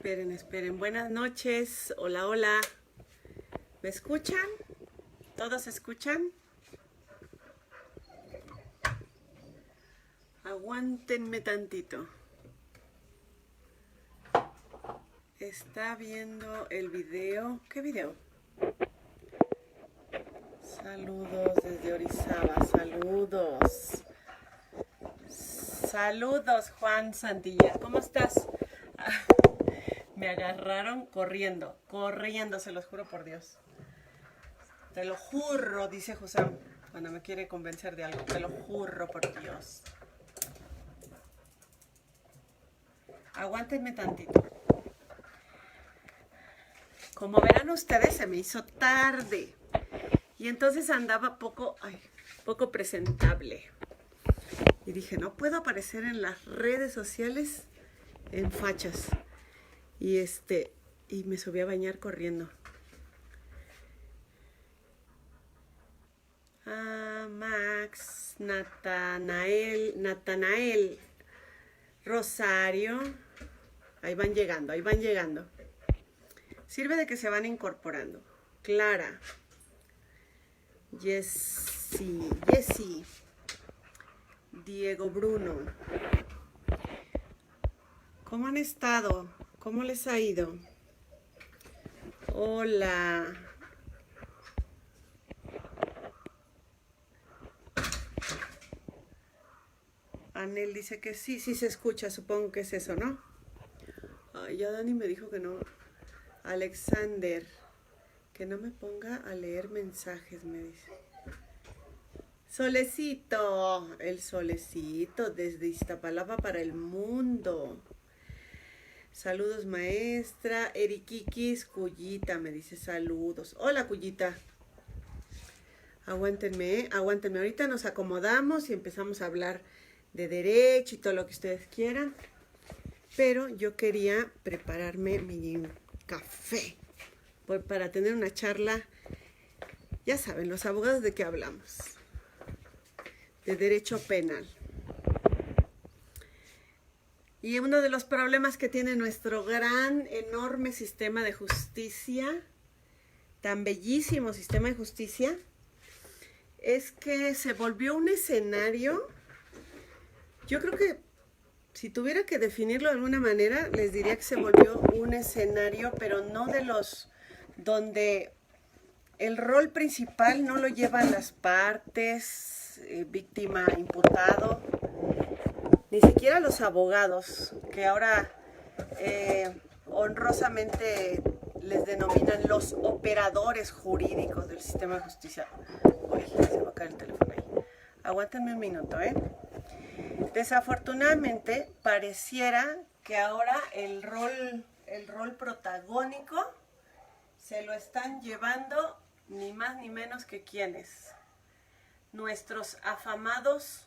Esperen. Buenas noches. Hola, hola. ¿Me escuchan? ¿Todos escuchan? Aguántenme tantito. Está viendo el video. ¿Qué video? Saludos desde Orizaba. Saludos, Juan Santilla. ¿Cómo estás? Me agarraron corriendo, se los juro por Dios. Te lo juro, dice José cuando me quiere convencer de algo. Te lo juro por Dios. Aguántenme tantito. Como verán ustedes, se me hizo tarde. Y entonces andaba poco presentable. Y dije, no puedo aparecer en las redes sociales en fachas. Y me subí a bañar corriendo. Max, Natanael, Rosario. Ahí van llegando. Sirve de que se van incorporando. Clara. Jessie. Diego Bruno. ¿Cómo han estado? ¿Cómo les ha ido? Hola. Anel dice que sí se escucha, supongo que es eso, ¿no? Ay, ya Dani me dijo que no. Alexander, que no me ponga a leer mensajes, me dice. Solecito, el solecito desde Iztapalapa para el mundo. Saludos, maestra. Eriquiquis, Cuyita, me dice saludos. Hola, Cuyita. Aguántenme. Ahorita nos acomodamos y empezamos a hablar de derecho y todo lo que ustedes quieran. Pero yo quería prepararme mi café para tener una charla. Ya saben, los abogados de qué hablamos. De derecho penal. Y uno de los problemas que tiene nuestro gran, enorme sistema de justicia, tan bellísimo sistema de justicia, es que se volvió un escenario. Yo creo que si tuviera que definirlo de alguna manera, les diría que se volvió un escenario, pero no de los donde el rol principal no lo llevan las partes, víctima, imputado, ni siquiera los abogados, que ahora honrosamente les denominan los operadores jurídicos del sistema de justicia. Uy, se va a caer el teléfono ahí. Aguántenme un minuto, Desafortunadamente, pareciera que ahora el rol protagónico se lo están llevando ni más ni menos que quienes. Nuestros afamados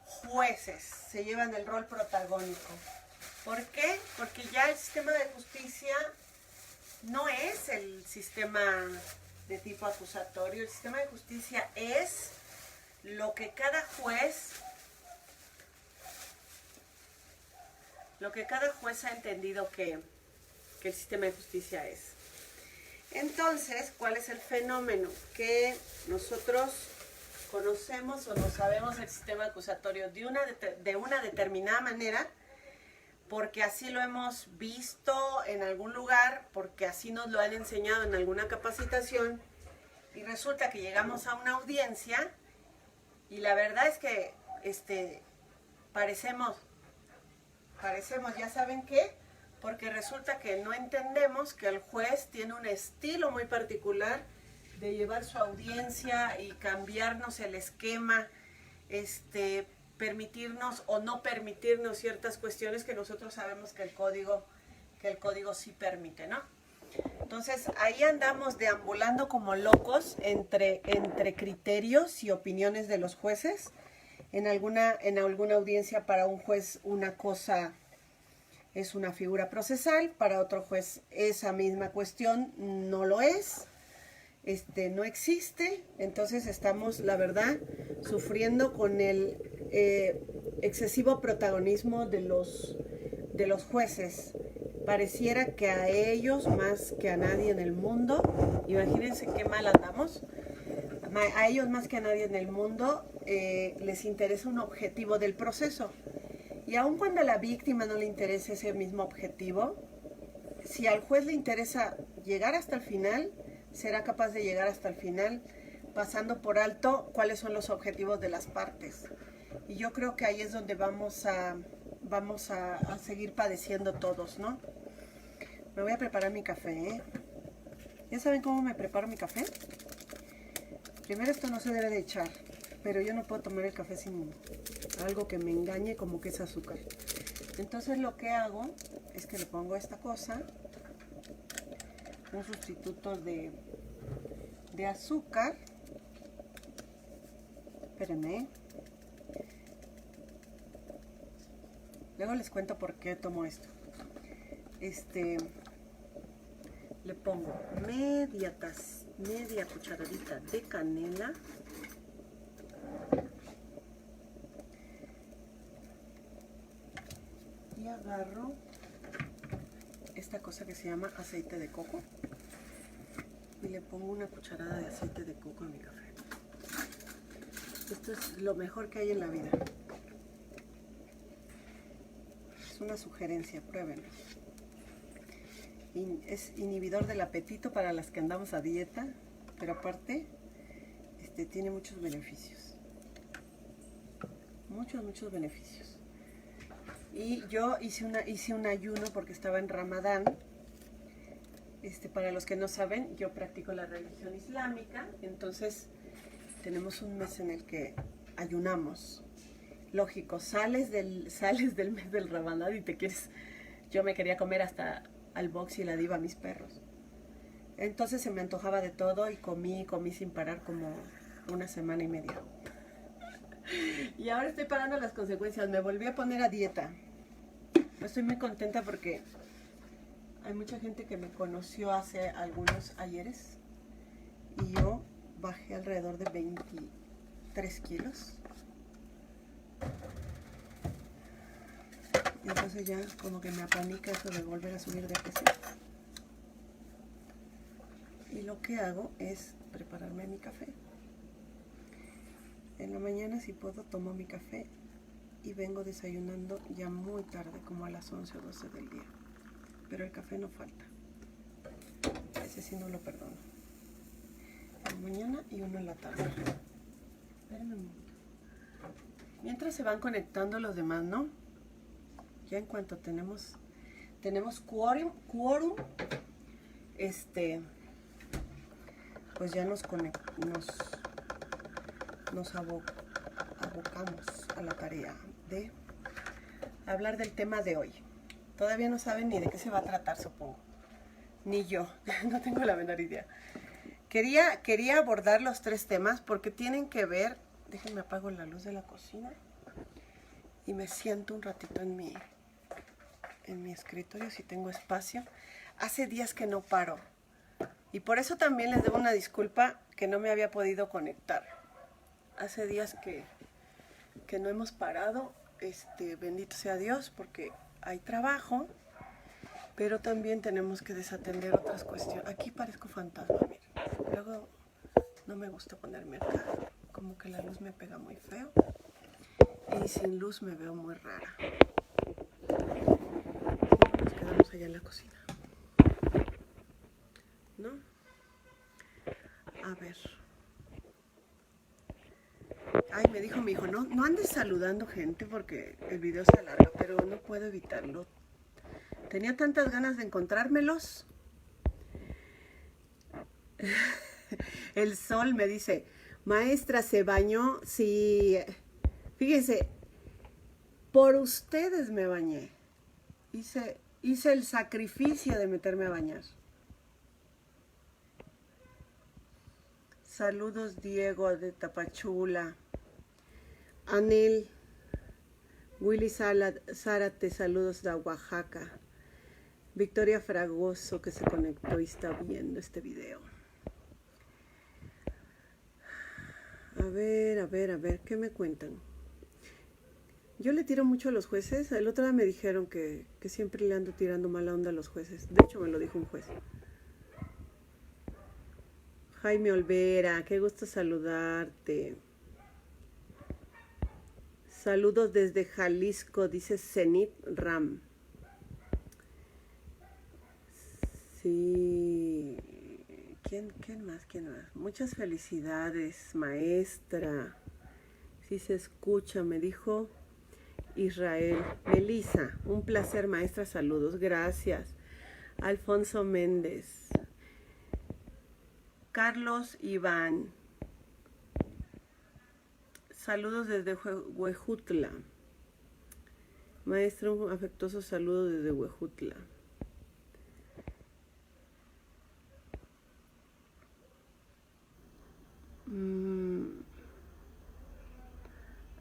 jueces se llevan el rol protagónico. ¿Por qué? Porque ya el sistema de justicia no es el sistema de tipo acusatorio. El sistema de justicia es lo que cada juez ha entendido que el sistema de justicia es. Entonces, ¿cuál es el fenómeno? Que nosotros conocemos o no sabemos el sistema acusatorio de una determinada manera, porque así lo hemos visto en algún lugar, porque así nos lo han enseñado en alguna capacitación, y resulta que llegamos a una audiencia y la verdad es que parecemos, ya saben qué, porque resulta que no entendemos que el juez tiene un estilo muy particular de llevar su audiencia y cambiarnos el esquema, permitirnos o no permitirnos ciertas cuestiones que nosotros sabemos que el código sí permite, ¿no? Entonces ahí andamos deambulando como locos entre criterios y opiniones de los jueces. En alguna audiencia para un juez una cosa es una figura procesal, para otro juez esa misma cuestión no lo es, no existe. Entonces estamos, la verdad, sufriendo con el excesivo protagonismo de los de los jueces. Pareciera que a ellos más que a nadie en el mundo, imagínense qué mal andamos, a ellos más que a nadie en el mundo les interesa un objetivo del proceso. Y aun cuando a la víctima no le interesa ese mismo objetivo, si al juez le interesa llegar hasta el final, será capaz de llegar hasta el final pasando por alto cuáles son los objetivos de las partes. Y yo creo que ahí es donde vamos a seguir padeciendo todos, ¿no? Me voy a preparar mi café, ¿eh? ¿Ya saben cómo me preparo mi café? Primero, esto no se debe de echar, pero yo no puedo tomar el café sin algo que me engañe como que es azúcar. Entonces lo que hago es que le pongo esta cosa, un sustituto de azúcar. Espérenme. Luego les cuento por qué tomo esto. Le pongo media cucharadita de canela. Y agarro esta cosa que se llama aceite de coco. Y le pongo una cucharada de aceite de coco a mi café. Esto es lo mejor que hay en la vida. Es una sugerencia, pruébenlo. Es inhibidor del apetito para las que andamos a dieta, pero aparte tiene muchos beneficios. Muchos beneficios. Y yo hice un ayuno porque estaba en Ramadán. Para los que no saben, yo practico la religión islámica, entonces tenemos un mes en el que ayunamos. Lógico, sales del mes del Ramadán y te quieres... Yo me quería comer hasta al box y la diva a mis perros. Entonces se me antojaba de todo y comí sin parar como una semana y media. Y ahora estoy pagando las consecuencias. Me volví a poner a dieta. Estoy muy contenta porque hay mucha gente que me conoció hace algunos ayeres y yo bajé alrededor de 23 kilos. Y entonces ya como que me apanica eso de volver a subir de peso. Y lo que hago es prepararme mi café. En la mañana, si puedo, tomo mi café y vengo desayunando ya muy tarde, como a las 11 o 12 del día. Pero el café no falta. Ese sí no lo perdono. En la mañana y uno en la tarde. Espérenme un momento. Mientras se van conectando los demás, ¿no? Ya en cuanto tenemos quórum, pues ya nos abocamos a la tarea de hablar del tema de hoy. Todavía no saben ni de qué se va a tratar, supongo. Ni yo, no tengo la menor idea. Quería abordar los 3 temas porque tienen que ver... Déjenme apago la luz de la cocina y me siento un ratito en mi escritorio si tengo espacio. Hace días que no paro y por eso también les debo una disculpa que no me había podido conectar. Hace días que no hemos parado, bendito sea Dios, porque hay trabajo, pero también tenemos que desatender otras cuestiones. Aquí parezco fantasma, miren. Luego no me gusta ponerme acá, como que la luz me pega muy feo y sin luz me veo muy rara. Nos quedamos allá en la cocina, ¿no? A ver. Ay, me dijo mi hijo, no andes saludando gente porque el video se alarga, pero no puedo evitarlo. Tenía tantas ganas de encontrármelos. El sol me dice, maestra, ¿se bañó? Sí. Fíjense, por ustedes me bañé. Hice el sacrificio de meterme a bañar. Saludos, Diego de Tapachula. Anel, Willy Zárate, saludos de Oaxaca. Victoria Fragoso, que se conectó y está viendo este video. A ver, ¿qué me cuentan? Yo le tiro mucho a los jueces. El otro día me dijeron que siempre le ando tirando mala onda a los jueces. De hecho, me lo dijo un juez. Jaime Olvera, qué gusto saludarte. Saludos desde Jalisco, dice Zenit Ram. Sí. ¿Quién más? Muchas felicidades, maestra. Sí se escucha, me dijo Israel. Melissa, un placer, maestra, saludos, gracias. Alfonso Méndez. Carlos Iván. Saludos desde Huejutla. Maestra, un afectuoso saludo desde Huejutla.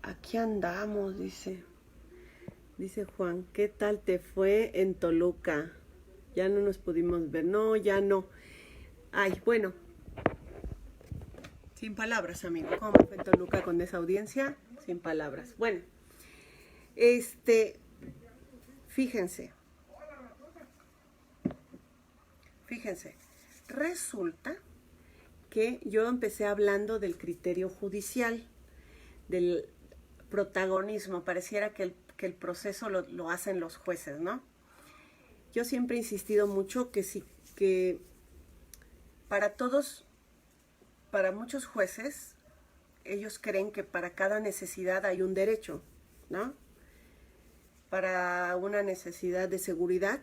Aquí andamos, dice Juan. ¿Qué tal te fue en Toluca? Ya no nos pudimos ver. No, ya no. Ay, bueno. Sin palabras, amigo. ¿Cómo fue en Toluca con esa audiencia? Sin palabras. Bueno. Fíjense. Resulta que yo empecé hablando del criterio judicial, del protagonismo. Pareciera que el proceso lo hacen los jueces, ¿no? Yo siempre he insistido mucho que para muchos jueces, ellos creen que para cada necesidad hay un derecho, ¿no? Para una necesidad de seguridad,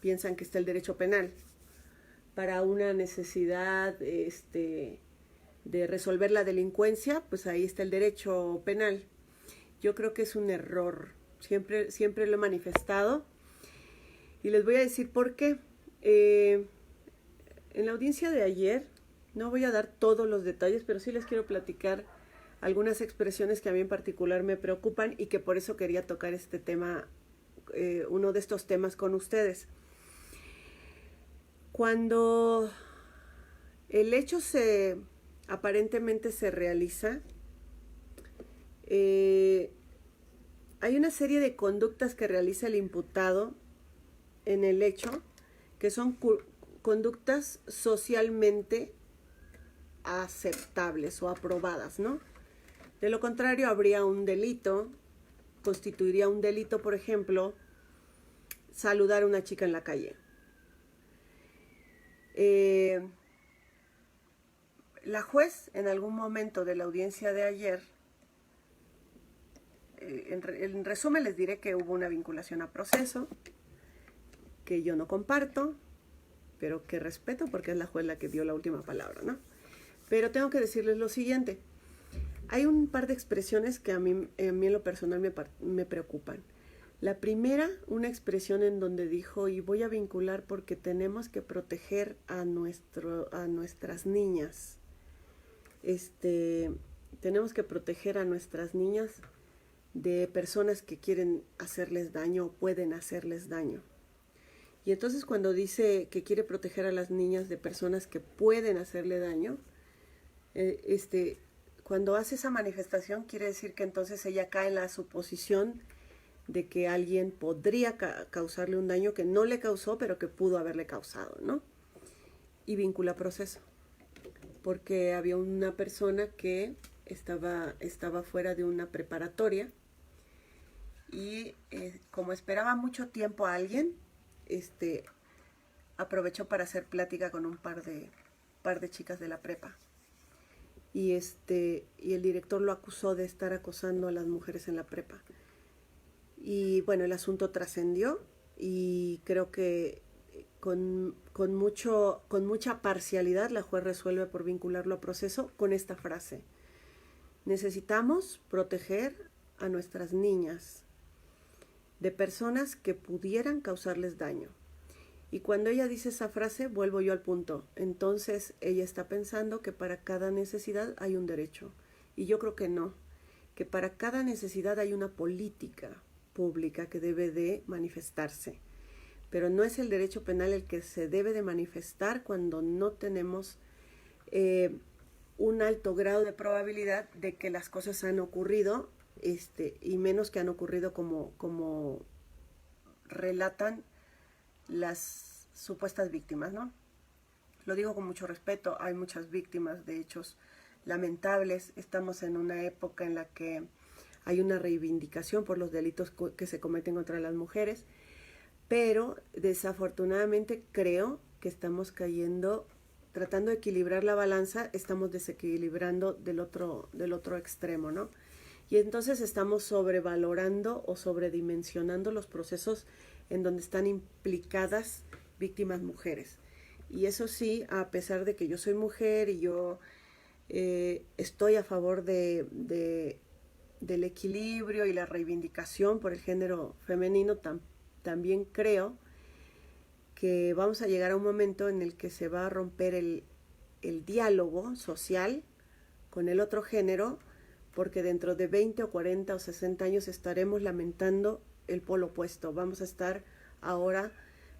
piensan que está el derecho penal. Para una necesidad de resolver la delincuencia, pues ahí está el derecho penal. Yo creo que es un error. Siempre lo he manifestado. Y les voy a decir por qué. En la audiencia de ayer, no voy a dar todos los detalles, pero sí les quiero platicar algunas expresiones que a mí en particular me preocupan y que por eso quería tocar este tema, uno de estos temas con ustedes. Cuando el hecho aparentemente se realiza, hay una serie de conductas que realiza el imputado en el hecho, que son conductas socialmente aceptables o aprobadas, ¿no? De lo contrario, habría un delito, constituiría un delito, por ejemplo, saludar a una chica en la calle. La juez, en algún momento de la audiencia de ayer, en resumen les diré que hubo una vinculación a proceso, que yo no comparto, pero que respeto porque es la juez la que dio la última palabra, ¿no? Pero tengo que decirles lo siguiente. Hay un par de expresiones que a mí en lo personal me preocupan. La primera, una expresión en donde dijo, y voy a vincular porque tenemos que proteger a nuestras niñas. Tenemos que proteger a nuestras niñas de personas que quieren hacerles daño o pueden hacerles daño. Y entonces cuando dice que quiere proteger a las niñas de personas que pueden hacerle daño, cuando hace esa manifestación quiere decir que entonces ella cae en la suposición de que alguien podría causarle un daño que no le causó, pero que pudo haberle causado, ¿no? Y vincula proceso. Porque había una persona que estaba fuera de una preparatoria y como esperaba mucho tiempo a alguien, aprovechó para hacer plática con un par de chicas de la prepa. Y el director lo acusó de estar acosando a las mujeres en la prepa. Y bueno, el asunto trascendió y creo que con mucha parcialidad la juez resuelve por vincularlo a proceso con esta frase. Necesitamos proteger a nuestras niñas de personas que pudieran causarles daño. Y cuando ella dice esa frase, vuelvo yo al punto. Entonces ella está pensando que para cada necesidad hay un derecho. Y yo creo que no, que para cada necesidad hay una política pública que debe de manifestarse. Pero no es el derecho penal el que se debe de manifestar cuando no tenemos un alto grado de probabilidad de que las cosas han ocurrido y menos que han ocurrido como relatan las supuestas víctimas, ¿no? Lo digo con mucho respeto, hay muchas víctimas de hechos lamentables. Estamos en una época en la que hay una reivindicación por los delitos que se cometen contra las mujeres, pero desafortunadamente creo que estamos cayendo, tratando de equilibrar la balanza, estamos desequilibrando del otro extremo, ¿no? Y entonces estamos sobrevalorando o sobredimensionando los procesos en donde están implicadas víctimas mujeres. Y eso sí, a pesar de que yo soy mujer y yo estoy a favor del equilibrio y la reivindicación por el género femenino, también creo que vamos a llegar a un momento en el que se va a romper el diálogo social con el otro género, porque dentro de 20 o 40 o 60 años estaremos lamentando el polo opuesto. Vamos a estar ahora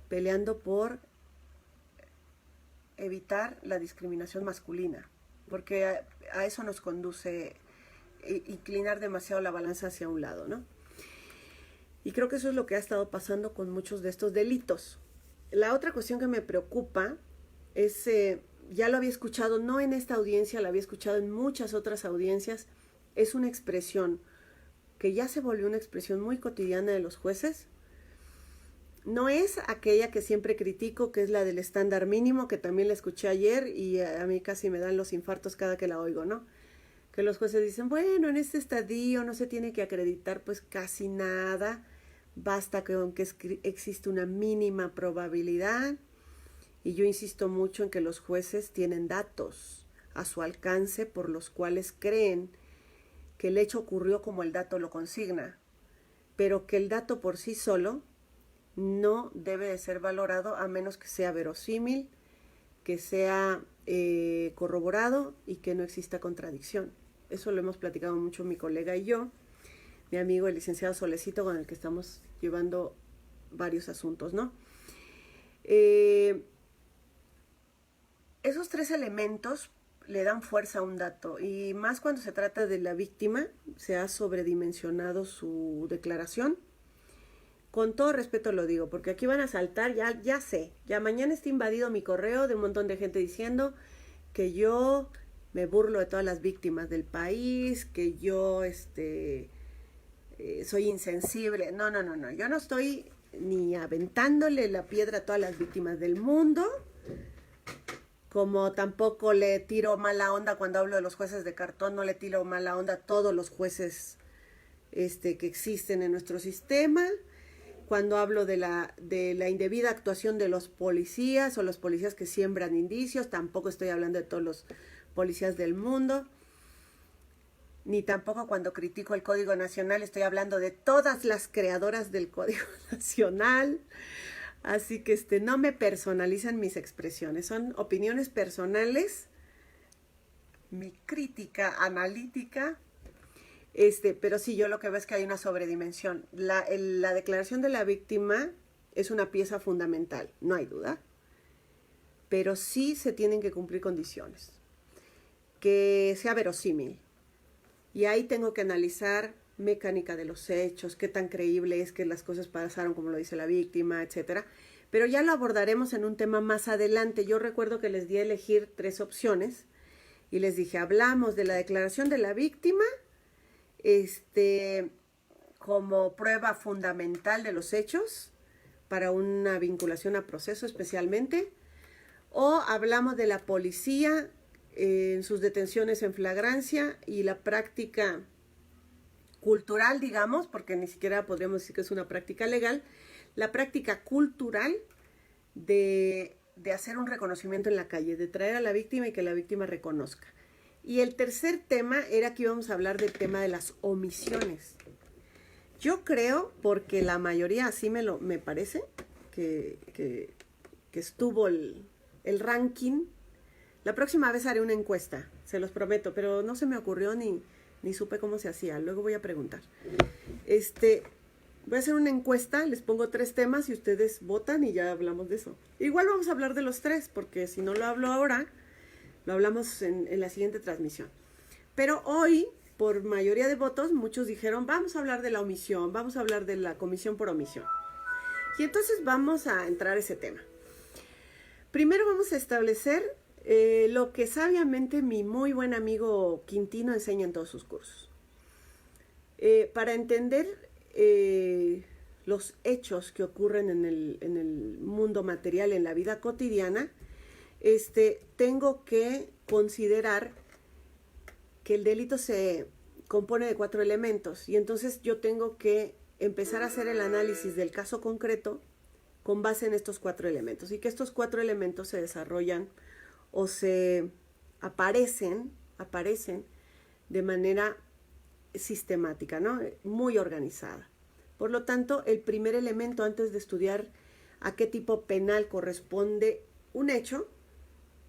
peleando por evitar la discriminación masculina, porque a eso nos conduce inclinar demasiado la balanza hacia un lado, ¿no? Y creo que eso es lo que ha estado pasando con muchos de estos delitos. La otra cuestión que me preocupa es, ya lo había escuchado, no en esta audiencia, lo había escuchado en muchas otras audiencias, es una expresión que ya se volvió una expresión muy cotidiana de los jueces. No es aquella que siempre critico, que es la del estándar mínimo, que también la escuché ayer y a mí casi me dan los infartos cada que la oigo, ¿no? Que los jueces dicen, bueno, en este estadio no se tiene que acreditar pues casi nada, basta que aunque existe una mínima probabilidad. Y yo insisto mucho en que los jueces tienen datos a su alcance por los cuales creen que el hecho ocurrió como el dato lo consigna, pero que el dato por sí solo no debe de ser valorado a menos que sea verosímil, que sea corroborado y que no exista contradicción. Eso lo hemos platicado mucho mi colega y yo, mi amigo el licenciado Solecito, con el que estamos llevando varios asuntos, ¿no? Esos tres elementos le dan fuerza a un dato, y más cuando se trata de la víctima, se ha sobredimensionado su declaración. Con todo respeto lo digo, porque aquí van a saltar, ya sé, ya mañana está invadido mi correo de un montón de gente diciendo que yo me burlo de todas las víctimas del país, que yo soy insensible. No, yo no estoy ni aventándole la piedra a todas las víctimas del mundo, como tampoco le tiro mala onda cuando hablo de los jueces de cartón, no le tiro mala onda a todos los jueces que existen en nuestro sistema. Cuando hablo de la indebida actuación de los policías o los policías que siembran indicios, tampoco estoy hablando de todos los policías del mundo, ni tampoco cuando critico el Código Nacional estoy hablando de todas las creadoras del Código Nacional. Así que no me personalizan mis expresiones, son opiniones personales, mi crítica analítica. Pero sí, yo lo que veo es que hay una sobredimensión. La declaración de la víctima es una pieza fundamental, no hay duda, pero sí se tienen que cumplir condiciones, que sea verosímil. Y ahí tengo que analizar mecánica de los hechos, qué tan creíble es que las cosas pasaron como lo dice la víctima, etcétera. Pero ya lo abordaremos en un tema más adelante. Yo recuerdo que les di a elegir 3 opciones y les dije, hablamos de la declaración de la víctima, como prueba fundamental de los hechos para una vinculación a proceso especialmente, o hablamos de la policía en sus detenciones en flagrancia y la práctica cultural, digamos, porque ni siquiera podríamos decir que es una práctica legal, la práctica cultural de hacer un reconocimiento en la calle, de traer a la víctima y que la víctima reconozca. Y el tercer tema era que íbamos a hablar del tema de las omisiones. Yo creo, porque la mayoría así me parece, que estuvo el ranking. La próxima vez haré una encuesta, se los prometo, pero no se me ocurrió ni supe cómo se hacía. Luego voy a preguntar. Voy a hacer una encuesta, les pongo 3 temas y ustedes votan y ya hablamos de eso. Igual vamos a hablar de los 3, porque si no lo hablo ahora, lo hablamos en la siguiente transmisión. Pero hoy por mayoría de votos, muchos dijeron, vamos a hablar de la omisión, vamos a hablar de la comisión por omisión. Y entonces vamos a entrar a ese tema. Primero vamos a establecer lo que sabiamente mi muy buen amigo Quintino enseña en todos sus cursos. Para entender los hechos que ocurren en el mundo material, en la vida cotidiana, tengo que considerar que el delito se compone de 4 elementos y entonces yo tengo que empezar a hacer el análisis del caso concreto con base en estos 4 elementos y que estos 4 elementos se desarrollan o se aparecen de manera sistemática, ¿no? Muy organizada. Por lo tanto, el primer elemento antes de estudiar a qué tipo penal corresponde un hecho,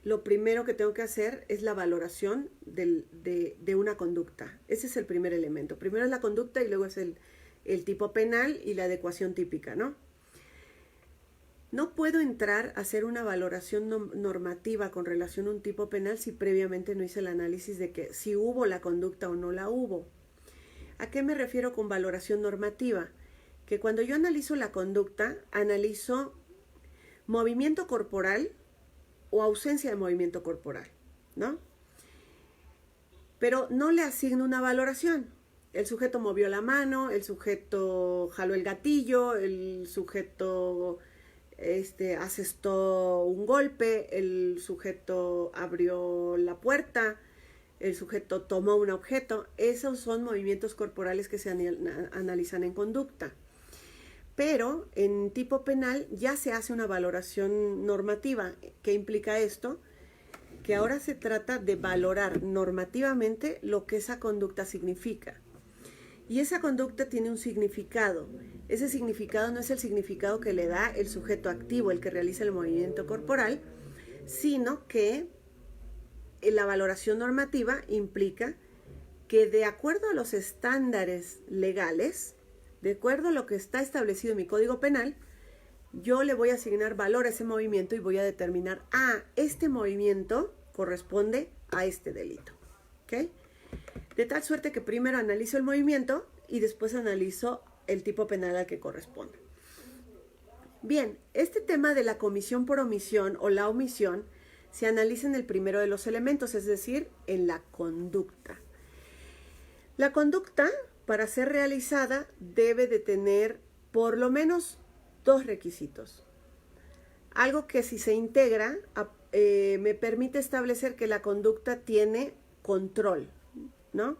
lo primero que tengo que hacer es la valoración de una conducta. Ese es el primer elemento. Primero es la conducta y luego es el tipo penal y la adecuación típica, ¿no? No puedo entrar a hacer una valoración normativa con relación a un tipo penal si previamente no hice el análisis de que si hubo la conducta o no la hubo. ¿A qué me refiero con valoración normativa? Que cuando yo analizo la conducta, analizo movimiento corporal o ausencia de movimiento corporal, ¿no? Pero no le asigno una valoración. El sujeto movió la mano, el sujeto jaló el gatillo, el sujeto asestó un golpe, el sujeto abrió la puerta, el sujeto tomó un objeto. Esos son movimientos corporales que se analizan en conducta. Pero en tipo penal ya se hace una valoración normativa. ¿Qué implica esto? Que ahora se trata de valorar normativamente lo que esa conducta significa. Y esa conducta tiene un significado. Ese significado no es el significado que le da el sujeto activo, el que realiza el movimiento corporal, sino que la valoración normativa implica que de acuerdo a los estándares legales, de acuerdo a lo que está establecido en mi Código Penal, yo le voy a asignar valor a ese movimiento y voy a determinar, este movimiento corresponde a este delito. ¿Ok? De tal suerte que primero analizo el movimiento y después analizo el tipo penal al que corresponde. Bien, este tema de la comisión por omisión o la omisión se analiza en el primero de los elementos, es decir, en la conducta. La conducta, para ser realizada, debe de tener por lo menos 2 requisitos. Algo que si se integra, me permite establecer que la conducta tiene control, ¿no?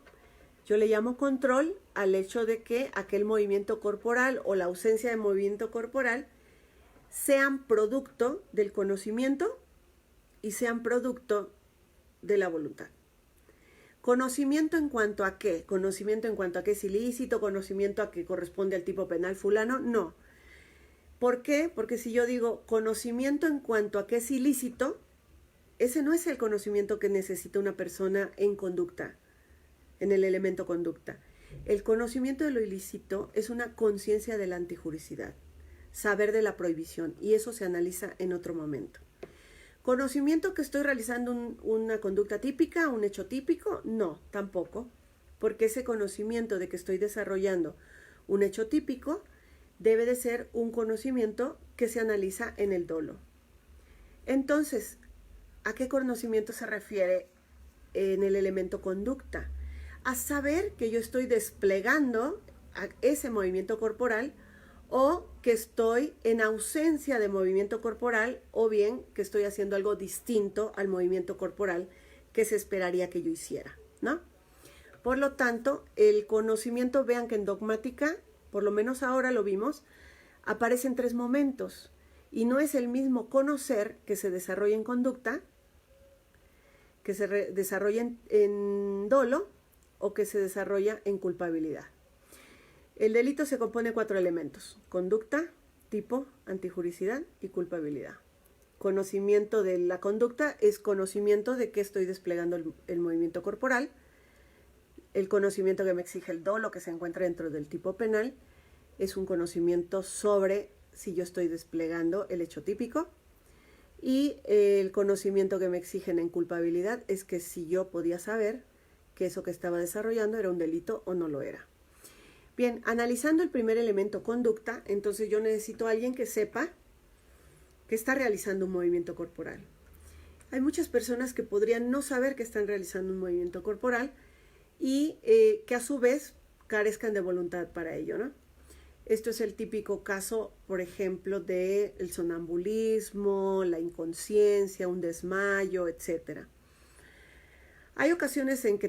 Yo le llamo control al hecho de que aquel movimiento corporal o la ausencia de movimiento corporal sean producto del conocimiento y sean producto de la voluntad. Conocimiento en cuanto a qué, conocimiento en cuanto a qué es ilícito, conocimiento a qué corresponde al tipo penal fulano, no. ¿Por qué? Porque si yo digo conocimiento en cuanto a qué es ilícito, ese no es el conocimiento que necesita una persona en conducta, en el elemento conducta. El conocimiento de lo ilícito es una conciencia de la antijuricidad, saber de la prohibición, y eso se analiza en otro momento. ¿Conocimiento que estoy realizando una conducta típica, un hecho típico? No, tampoco, porque ese conocimiento de que estoy desarrollando un hecho típico debe de ser un conocimiento que se analiza en el dolo. Entonces, ¿a qué conocimiento se refiere en el elemento conducta? A saber que yo estoy desplegando ese movimiento corporal o que estoy en ausencia de movimiento corporal o bien que estoy haciendo algo distinto al movimiento corporal que se esperaría que yo hiciera, ¿no? Por lo tanto, el conocimiento, vean que en dogmática, por lo menos ahora lo vimos, aparece en 3 momentos y no es el mismo conocer que se desarrolla en conducta, que se desarrolla en dolo o que se desarrolla en culpabilidad. El delito se compone de 4 elementos: conducta, tipo, antijuricidad y culpabilidad. Conocimiento de la conducta es conocimiento de que estoy desplegando el movimiento corporal. El conocimiento que me exige el dolo, que se encuentra dentro del tipo penal, es un conocimiento sobre si yo estoy desplegando el hecho típico. Y el conocimiento que me exigen en culpabilidad es que si yo podía saber que eso que estaba desarrollando era un delito o no lo era. Bien, analizando el primer elemento, conducta, entonces yo necesito a alguien que sepa que está realizando un movimiento corporal. Hay muchas personas que podrían no saber que están realizando un movimiento corporal y que a su vez carezcan de voluntad para ello, ¿no? Esto es el típico caso, por ejemplo, del sonambulismo, la inconsciencia, un desmayo, etc. Hay ocasiones en que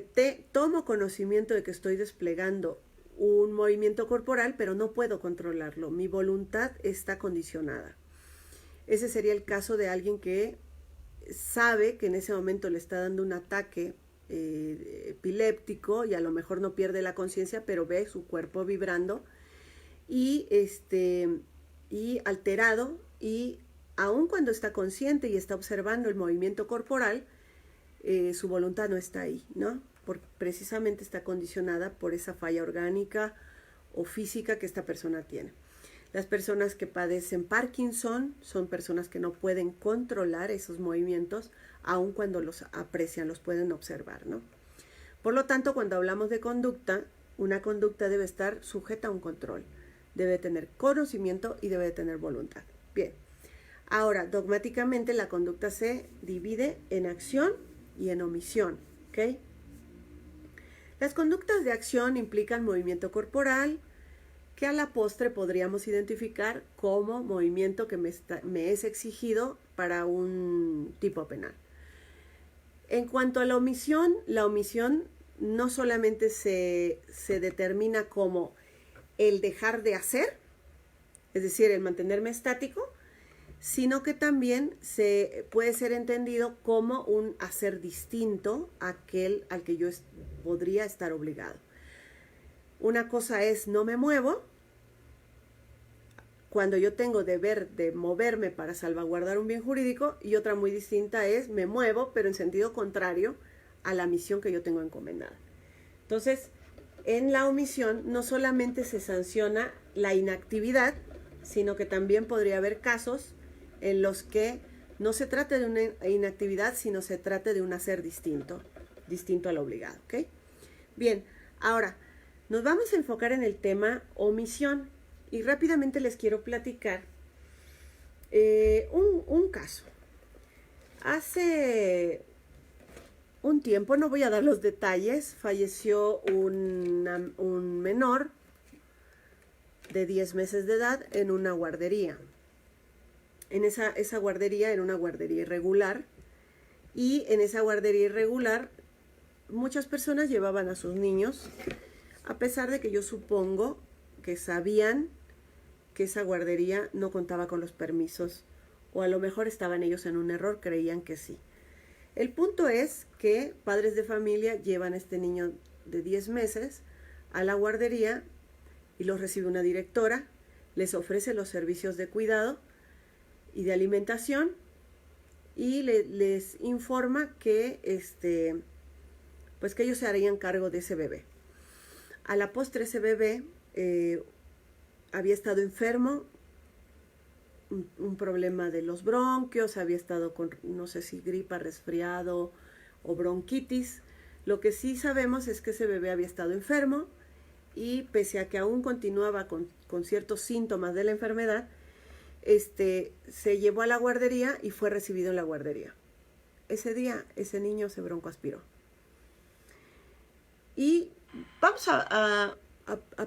tomo conocimiento de que estoy desplegando un movimiento corporal, pero no puedo controlarlo. Mi voluntad está condicionada. Ese sería el caso de alguien que sabe que en ese momento le está dando un ataque epiléptico y a lo mejor no pierde la conciencia, pero ve su cuerpo vibrando y alterado, y aun cuando está consciente y está observando el movimiento corporal, su voluntad no está ahí, ¿no? Porque precisamente está condicionada por esa falla orgánica o física que esta persona tiene. Las personas que padecen Parkinson son personas que no pueden controlar esos movimientos, aun cuando los aprecian, los pueden observar, ¿no? Por lo tanto, cuando hablamos de conducta, una conducta debe estar sujeta a un control. Debe tener conocimiento y debe tener voluntad. Bien, ahora, dogmáticamente la conducta se divide en acción y en omisión, ¿ok? Las conductas de acción implican movimiento corporal, que a la postre podríamos identificar como movimiento que me es exigido para un tipo penal. En cuanto a la omisión no solamente se determina como el dejar de hacer, es decir, el mantenerme estático, sino que también puede ser entendido como un hacer distinto a aquel al que yo podría estar obligado. Una cosa es no me muevo, cuando yo tengo deber de moverme para salvaguardar un bien jurídico, y otra muy distinta es me muevo, pero en sentido contrario a la misión que yo tengo encomendada. Entonces, en la omisión no solamente se sanciona la inactividad, sino que también podría haber casos en los que no se trate de una inactividad, sino se trate de un hacer distinto al obligado, ¿ok? Bien, ahora nos vamos a enfocar en el tema omisión y rápidamente les quiero platicar un caso. Hace un tiempo, no voy a dar los detalles, falleció un menor de 10 meses de edad en una guardería. Esa guardería era una guardería irregular, y en esa guardería irregular muchas personas llevaban a sus niños, a pesar de que yo supongo que sabían que esa guardería no contaba con los permisos, o a lo mejor estaban ellos en un error, creían que sí. El punto es que padres de familia llevan a este niño de 10 meses a la guardería y los recibe una directora, les ofrece los servicios de cuidado y de alimentación y les informa que, pues que ellos se harían cargo de ese bebé. A la postre ese bebé había estado enfermo, un problema de los bronquios, había estado con, no sé si gripa, resfriado o bronquitis. Lo que sí sabemos es que ese bebé había estado enfermo, y pese a que aún continuaba con ciertos síntomas de la enfermedad, se llevó a la guardería y fue recibido en la guardería. Ese día ese niño se broncoaspiró. Y vamos a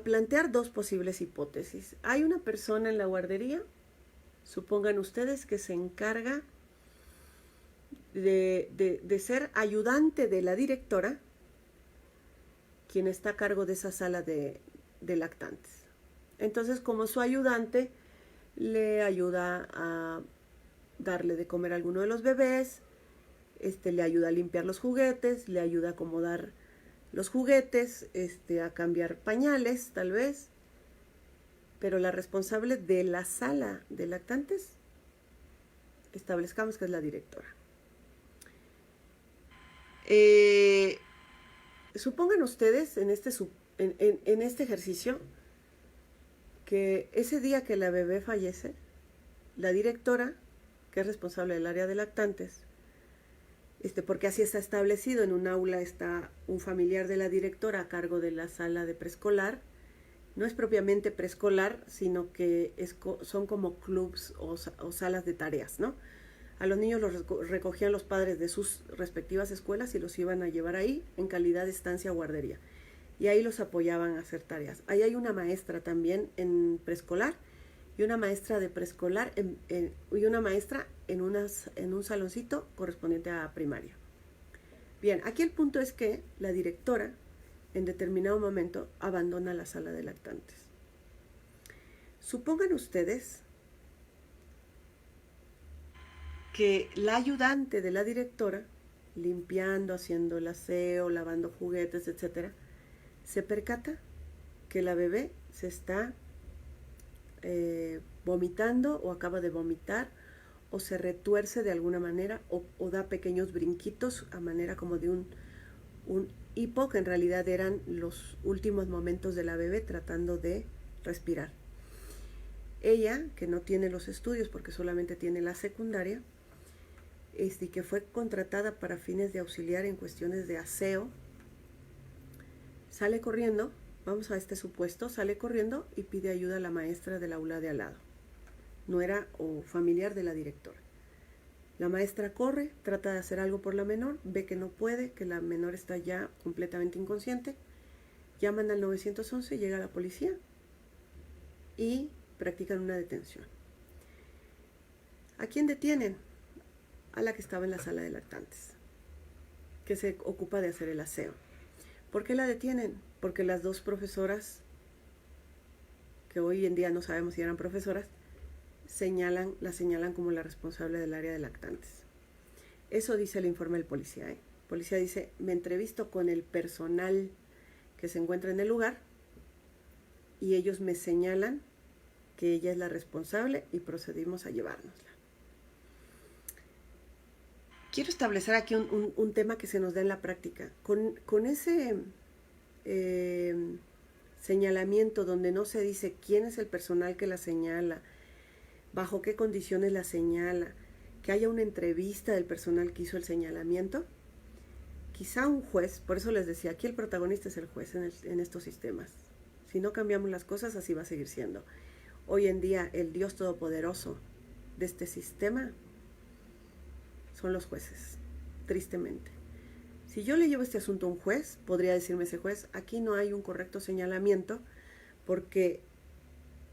plantear dos posibles hipótesis. Hay una persona en la guardería, supongan ustedes, que se encarga de ser ayudante de la directora, quien está a cargo de esa sala de lactantes. Entonces, como su ayudante, le ayuda a darle de comer a alguno de los bebés, le ayuda a limpiar los juguetes, le ayuda a acomodar los juguetes, a cambiar pañales, tal vez. Pero la responsable de la sala de lactantes, establezcamos que es la directora. Supongan ustedes en este ejercicio que ese día que la bebé fallece, la directora, que es responsable del área de lactantes, porque así está establecido. En un aula está un familiar de la directora a cargo de la sala de preescolar. No es propiamente preescolar, sino que son como clubs o salas de tareas, ¿no? A los niños los recogían los padres de sus respectivas escuelas y los iban a llevar ahí en calidad de estancia o guardería. Y ahí los apoyaban a hacer tareas. Ahí hay una maestra también en preescolar y una maestra de preescolar y una maestra en un saloncito correspondiente a primaria. Bien, aquí el punto es que la directora en determinado momento abandona la sala de lactantes. Supongan ustedes que la ayudante de la directora, limpiando, haciendo el aseo, lavando juguetes, etc., se percata que la bebé se está vomitando o acaba de vomitar o se retuerce de alguna manera o da pequeños brinquitos a manera como de un hipo, que en realidad eran los últimos momentos de la bebé tratando de respirar. Ella, que no tiene los estudios porque solamente tiene la secundaria, y que fue contratada para fines de auxiliar en cuestiones de aseo, sale corriendo, vamos a este supuesto, sale corriendo y pide ayuda a la maestra del aula de al lado, nuera o familiar de la directora. La maestra corre, trata de hacer algo por la menor, ve que no puede, que la menor está ya completamente inconsciente, llaman al 911, llega la policía y practican una detención. ¿A quién detienen? A la que estaba en la sala de lactantes, que se ocupa de hacer el aseo. ¿Por qué la detienen? Porque las dos profesoras, que hoy en día no sabemos si eran profesoras, la señalan como la responsable del área de lactantes. Eso dice el informe del policía. El policía dice, me entrevisto con el personal que se encuentra en el lugar y ellos me señalan que ella es la responsable y procedimos a llevárnosla. Quiero establecer aquí un tema que se nos da en la práctica. Con ese señalamiento donde no se dice quién es el personal que la señala, bajo qué condiciones la señala, que haya una entrevista del personal que hizo el señalamiento, quizá un juez, por eso les decía, aquí el protagonista es el juez en estos sistemas. Si no cambiamos las cosas, así va a seguir siendo. Hoy en día, el Dios todopoderoso de este sistema son los jueces, tristemente. Si yo le llevo este asunto a un juez, podría decirme ese juez, aquí no hay un correcto señalamiento porque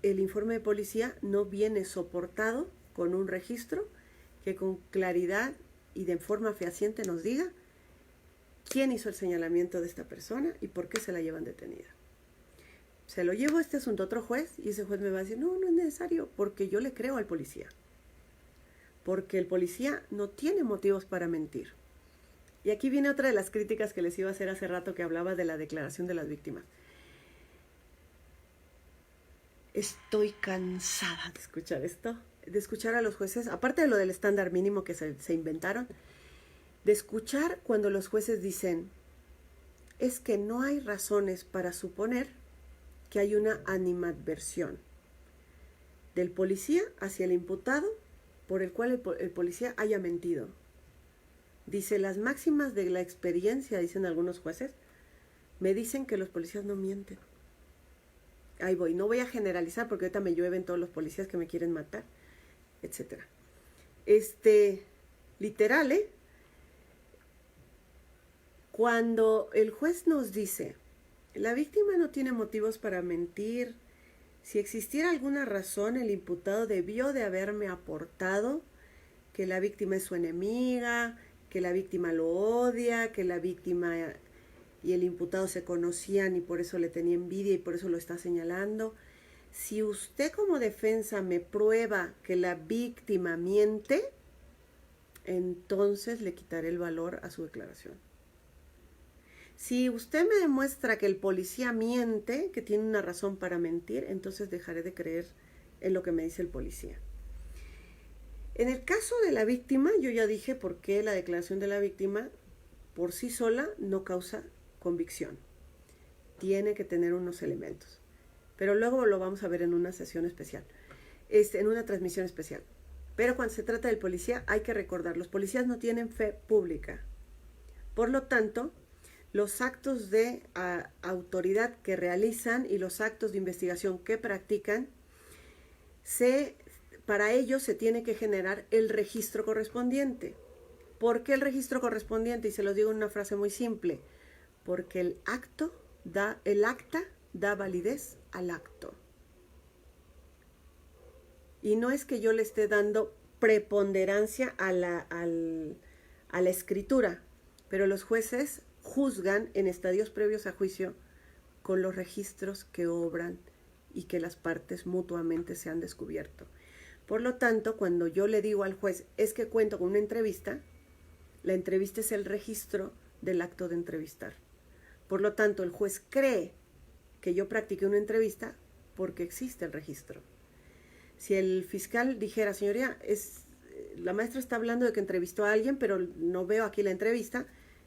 el informe de policía no viene soportado con un registro que con claridad y de forma fehaciente nos diga quién hizo el señalamiento de esta persona y por qué se la llevan detenida. Se lo llevo este asunto a otro juez y ese juez me va a decir, no, no es necesario, porque yo le creo al policía. Porque el policía no tiene motivos para mentir. Y aquí viene otra de las críticas que les iba a hacer hace rato que hablaba de la declaración de las víctimas. Estoy cansada de escuchar esto, de escuchar a los jueces, aparte de lo del estándar mínimo que se inventaron, de escuchar cuando los jueces dicen, es que no hay razones para suponer que hay una animadversión del policía hacia el imputado por el cual el policía haya mentido. Dice, las máximas de la experiencia, dicen algunos jueces, me dicen que los policías no mienten. Ahí voy, no voy a generalizar porque ahorita me llueven todos los policías que me quieren matar, etc. Literal, cuando el juez nos dice, la víctima no tiene motivos para mentir, si existiera alguna razón, el imputado debió de haberme aportado que la víctima es su enemiga, que la víctima lo odia, que la víctima y el imputado se conocían y por eso le tenía envidia y por eso lo está señalando. Si usted como defensa me prueba que la víctima miente, entonces le quitaré el valor a su declaración. Si usted me demuestra que el policía miente, que tiene una razón para mentir, entonces dejaré de creer en lo que me dice el policía. En el caso de la víctima, yo ya dije por qué la declaración de la víctima por sí sola no causa convicción. Tiene que tener unos elementos. Pero luego lo vamos a ver en una sesión especial, en una transmisión especial. Pero cuando se trata del policía, hay que recordar, los policías no tienen fe pública. Por lo tanto, los actos de autoridad que realizan y los actos de investigación que practican, para ellos se tiene que generar el registro correspondiente. ¿Por qué el registro correspondiente? Y se los digo en una frase muy simple. Porque el acta da validez al acto. Y no es que yo le esté dando preponderancia a la escritura, pero los jueces juzgan en estadios previos a juicio con los registros que obran y que las partes mutuamente se han descubierto. Por lo tanto, cuando yo le digo al juez, es que cuento con una entrevista, la entrevista es el registro del acto de entrevistar. Por lo tanto, el juez cree que yo practiqué una entrevista porque existe el registro. Si el fiscal dijera, señoría, la maestra está hablando de que entrevistó a alguien, pero no veo aquí la entrevista,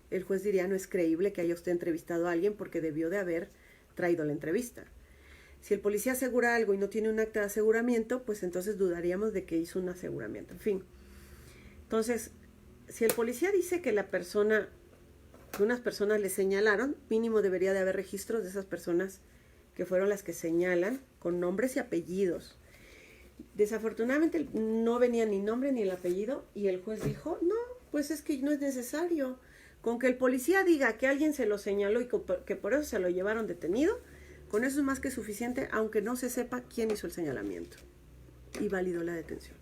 el juez diría, no es creíble que haya usted entrevistado a alguien porque debió de haber traído la entrevista. Si el policía asegura algo y no tiene un acta de aseguramiento, pues entonces dudaríamos de que hizo un aseguramiento. En fin. Entonces, si el policía dice que unas personas le señalaron, mínimo debería de haber registros de esas personas que fueron las que señalan con nombres y apellidos. Desafortunadamente no venía ni nombre ni el apellido y el juez dijo, no, pues es que no es necesario. Con que el policía diga que alguien se lo señaló y que por eso se lo llevaron detenido, con eso es más que suficiente, aunque no se sepa quién hizo el señalamiento. Y validó la detención.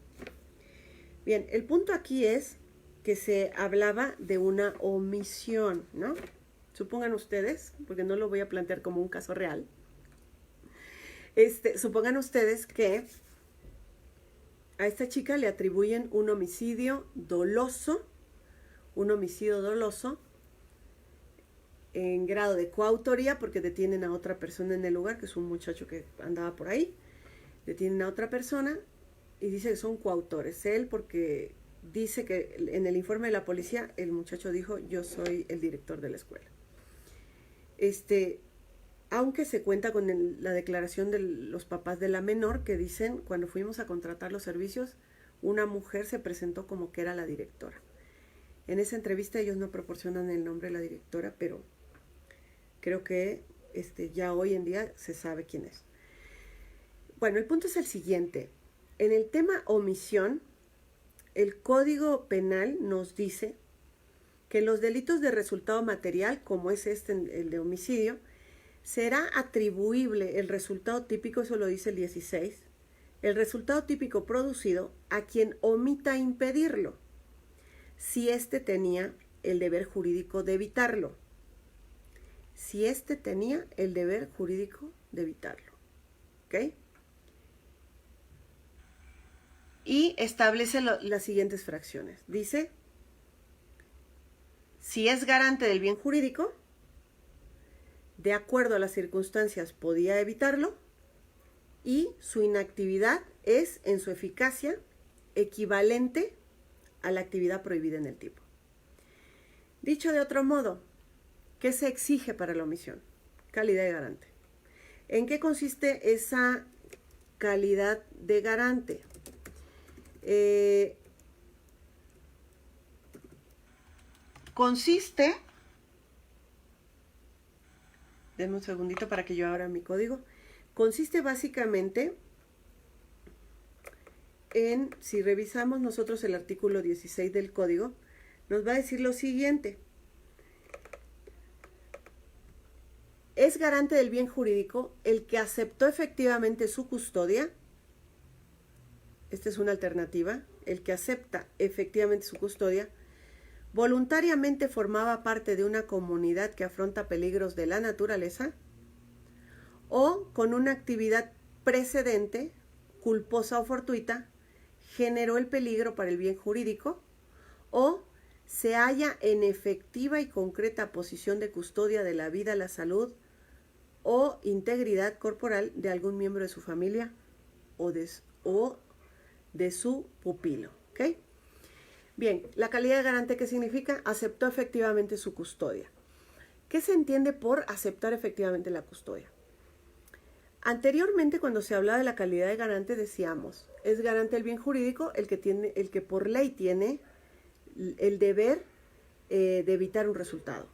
Bien, el punto aquí es que se hablaba de una omisión, ¿no? Supongan ustedes, porque no lo voy a plantear como un caso real, supongan ustedes que a esta chica le atribuyen un homicidio doloso en grado de coautoría, porque detienen a otra persona en el lugar, que es un muchacho que andaba por ahí, detienen a otra persona y dice que son coautores. Él porque dice que en el informe de la policía el muchacho dijo, yo soy el director de la escuela. Aunque se cuenta con la declaración de los papás de la menor que dicen, cuando fuimos a contratar los servicios, una mujer se presentó como que era la directora. En esa entrevista ellos no proporcionan el nombre de la directora, pero creo que ya hoy en día se sabe quién es. Bueno, el punto es el siguiente. En el tema omisión, el Código Penal nos dice que los delitos de resultado material, como es el de homicidio, será atribuible el resultado típico, eso lo dice el 16, el resultado típico producido a quien omita impedirlo, si éste tenía el deber jurídico de evitarlo. Si éste tenía el deber jurídico de evitarlo. ¿Ok? Y establece las siguientes fracciones. Dice, si es garante del bien jurídico, de acuerdo a las circunstancias podía evitarlo, y su inactividad es en su eficacia equivalente a la actividad prohibida en el tipo. Dicho de otro modo, ¿qué se exige para la omisión? Calidad de garante. ¿En qué consiste esa calidad de garante? Consiste, denme un segundito para que yo abra mi código, consiste básicamente en, si revisamos nosotros el artículo 16 del código, nos va a decir lo siguiente. Es garante del bien jurídico el que aceptó efectivamente su custodia. Esta es una alternativa. El que acepta efectivamente su custodia, voluntariamente formaba parte de una comunidad que afronta peligros de la naturaleza, o con una actividad precedente, culposa o fortuita, generó el peligro para el bien jurídico, o se halla en efectiva y concreta posición de custodia de la vida, la salud o integridad corporal de algún miembro de su familia o de su pupilo. ¿Okay? Bien, la calidad de garante, ¿qué significa? Aceptó efectivamente su custodia. ¿Qué se entiende por aceptar efectivamente la custodia? Anteriormente, cuando se hablaba de la calidad de garante, decíamos, es garante del bien jurídico el que por ley tiene el deber de evitar un resultado,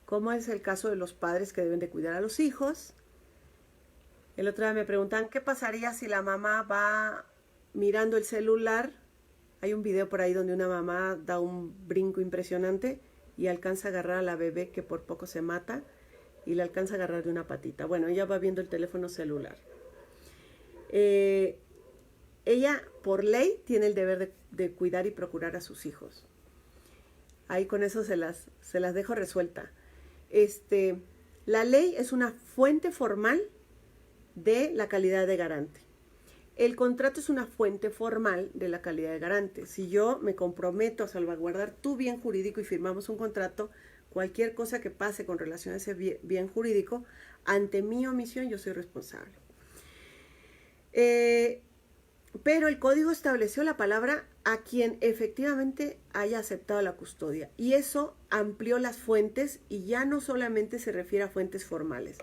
como es el caso de los padres que deben de cuidar a los hijos. El otro día me preguntan, ¿qué pasaría si la mamá va mirando el celular? Hay un video por ahí donde una mamá da un brinco impresionante y alcanza a agarrar a la bebé que por poco se mata y la alcanza a agarrar de una patita. Bueno, ella va viendo el teléfono celular. Ella, por ley, tiene el deber de cuidar y procurar a sus hijos. Ahí con eso se las dejo resuelta. La ley es una fuente formal de la calidad de garante. El contrato es una fuente formal de la calidad de garante. Si yo me comprometo a salvaguardar tu bien jurídico y firmamos un contrato, cualquier cosa que pase con relación a ese bien jurídico, ante mi omisión yo soy responsable. Pero el código estableció la palabra a quien efectivamente haya aceptado la custodia. Y eso amplió las fuentes y ya no solamente se refiere a fuentes formales.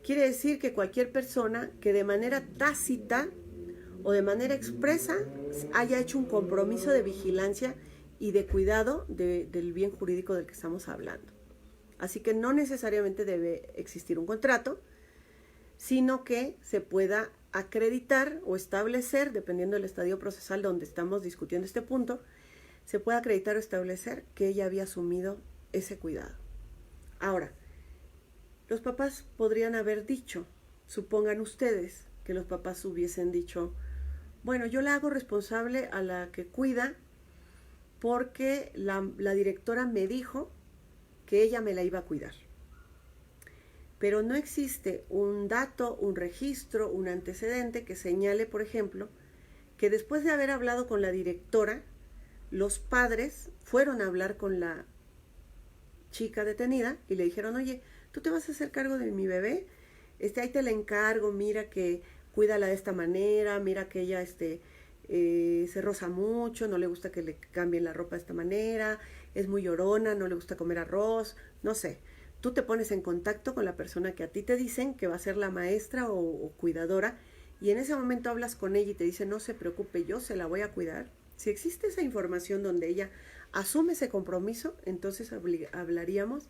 Quiere decir que cualquier persona que de manera tácita o de manera expresa haya hecho un compromiso de vigilancia y de cuidado del bien jurídico del que estamos hablando. Así que no necesariamente debe existir un contrato, sino que se pueda acreditar o establecer, dependiendo del estadio procesal donde estamos discutiendo este punto, se puede acreditar o establecer que ella había asumido ese cuidado. Ahora, los papás podrían haber dicho, supongan ustedes que los papás hubiesen dicho, bueno, yo la hago responsable a la que cuida porque la directora me dijo que ella me la iba a cuidar. Pero no existe un dato, un registro, un antecedente que señale, por ejemplo, que después de haber hablado con la directora, los padres fueron a hablar con la chica detenida y le dijeron, oye, ¿tú te vas a hacer cargo de mi bebé? Ahí te la encargo, mira que cuídala de esta manera, mira que ella se roza mucho, no le gusta que le cambien la ropa de esta manera, es muy llorona, no le gusta comer arroz, no sé. Tú te pones en contacto con la persona que a ti te dicen que va a ser la maestra o cuidadora y en ese momento hablas con ella y te dice, no se preocupe, yo se la voy a cuidar. Si existe esa información donde ella asume ese compromiso, entonces hablaríamos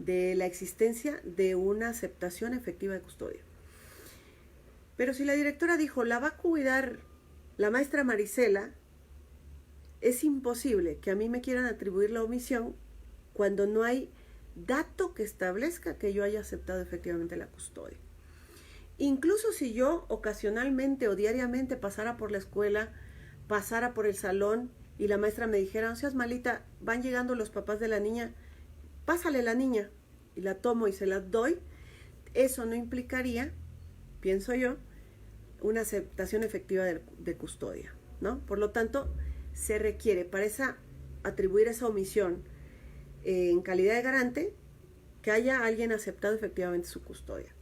de la existencia de una aceptación efectiva de custodia. Pero si la directora dijo, la va a cuidar la maestra Marisela, es imposible que a mí me quieran atribuir la omisión cuando no hay dato que establezca que yo haya aceptado efectivamente la custodia. Incluso si yo ocasionalmente o diariamente pasara por la escuela, pasara por el salón y la maestra me dijera, no seas malita, van llegando los papás de la niña, pásale la niña, y la tomo y se la doy, eso no implicaría, pienso yo, una aceptación efectiva de custodia, ¿no? Por lo tanto, se requiere para atribuir esa omisión en calidad de garante que haya alguien aceptado efectivamente su custodia,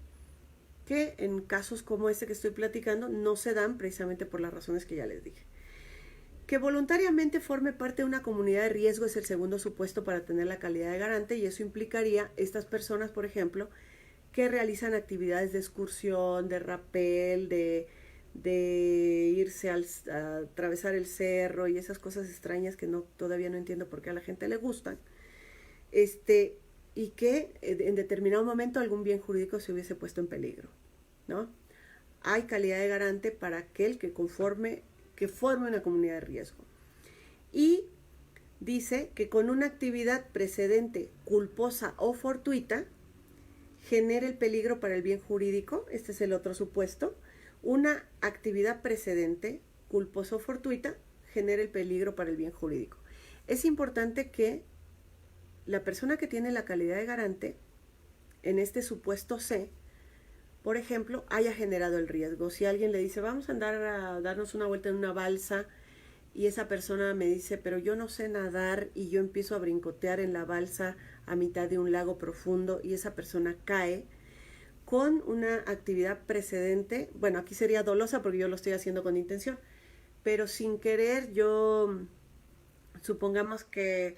que en casos como este que estoy platicando no se dan precisamente por las razones que ya les dije. Que voluntariamente forme parte de una comunidad de riesgo es el segundo supuesto para tener la calidad de garante y eso implicaría estas personas, por ejemplo, que realizan actividades de excursión, de rapel, de irse a atravesar el cerro y esas cosas extrañas que todavía no entiendo por qué a la gente le gustan, y que en determinado momento algún bien jurídico se hubiese puesto en peligro, ¿no? Hay calidad de garante para aquel que forme una comunidad de riesgo. Y dice que con una actividad precedente culposa o fortuita genera el peligro para el bien jurídico. Este es el otro supuesto. Una actividad precedente culposa o fortuita genera el peligro para el bien jurídico. Es importante que la persona que tiene la calidad de garante, en este supuesto C, por ejemplo, haya generado el riesgo. Si alguien le dice, vamos a andar a darnos una vuelta en una balsa, y esa persona me dice, pero yo no sé nadar, y yo empiezo a brincotear en la balsa a mitad de un lago profundo, y esa persona cae con una actividad precedente, bueno, aquí sería dolosa porque yo lo estoy haciendo con intención, pero sin querer supongamos que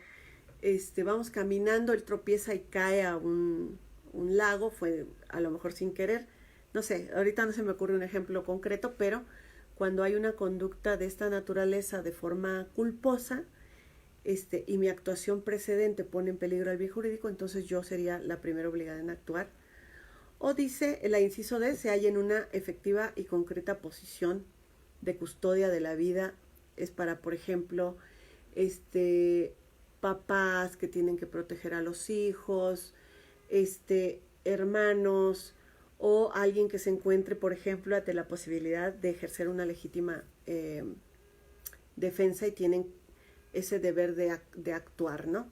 vamos caminando, él tropieza y cae a un lago, fue a lo mejor sin querer, no sé, ahorita no se me ocurre un ejemplo concreto, pero cuando hay una conducta de esta naturaleza de forma culposa, y mi actuación precedente pone en peligro al bien jurídico, entonces yo sería la primera obligada en actuar. O dice, la inciso D, se halla en una efectiva y concreta posición de custodia de la vida. Es para, por ejemplo, papás que tienen que proteger a los hijos, hermanos, o alguien que se encuentre, por ejemplo, ante la posibilidad de ejercer una legítima defensa y tienen ese deber de actuar, ¿no?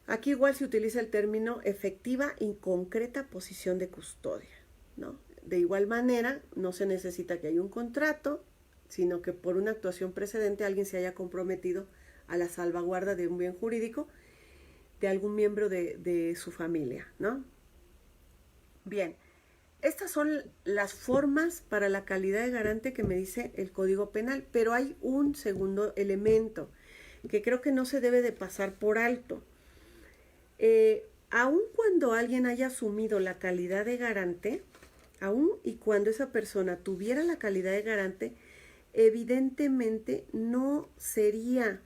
Aquí igual se utiliza el término efectiva y concreta posición de custodia, ¿no? De igual manera, no se necesita que haya un contrato, sino que por una actuación precedente alguien se haya comprometido a la salvaguarda de un bien jurídico de algún miembro de su familia, ¿no? Bien, estas son las formas para la calidad de garante que me dice el Código Penal, pero hay un segundo elemento que creo que no se debe de pasar por alto. Aun cuando alguien haya asumido la calidad de garante, aun y cuando esa persona tuviera la calidad de garante, evidentemente no sería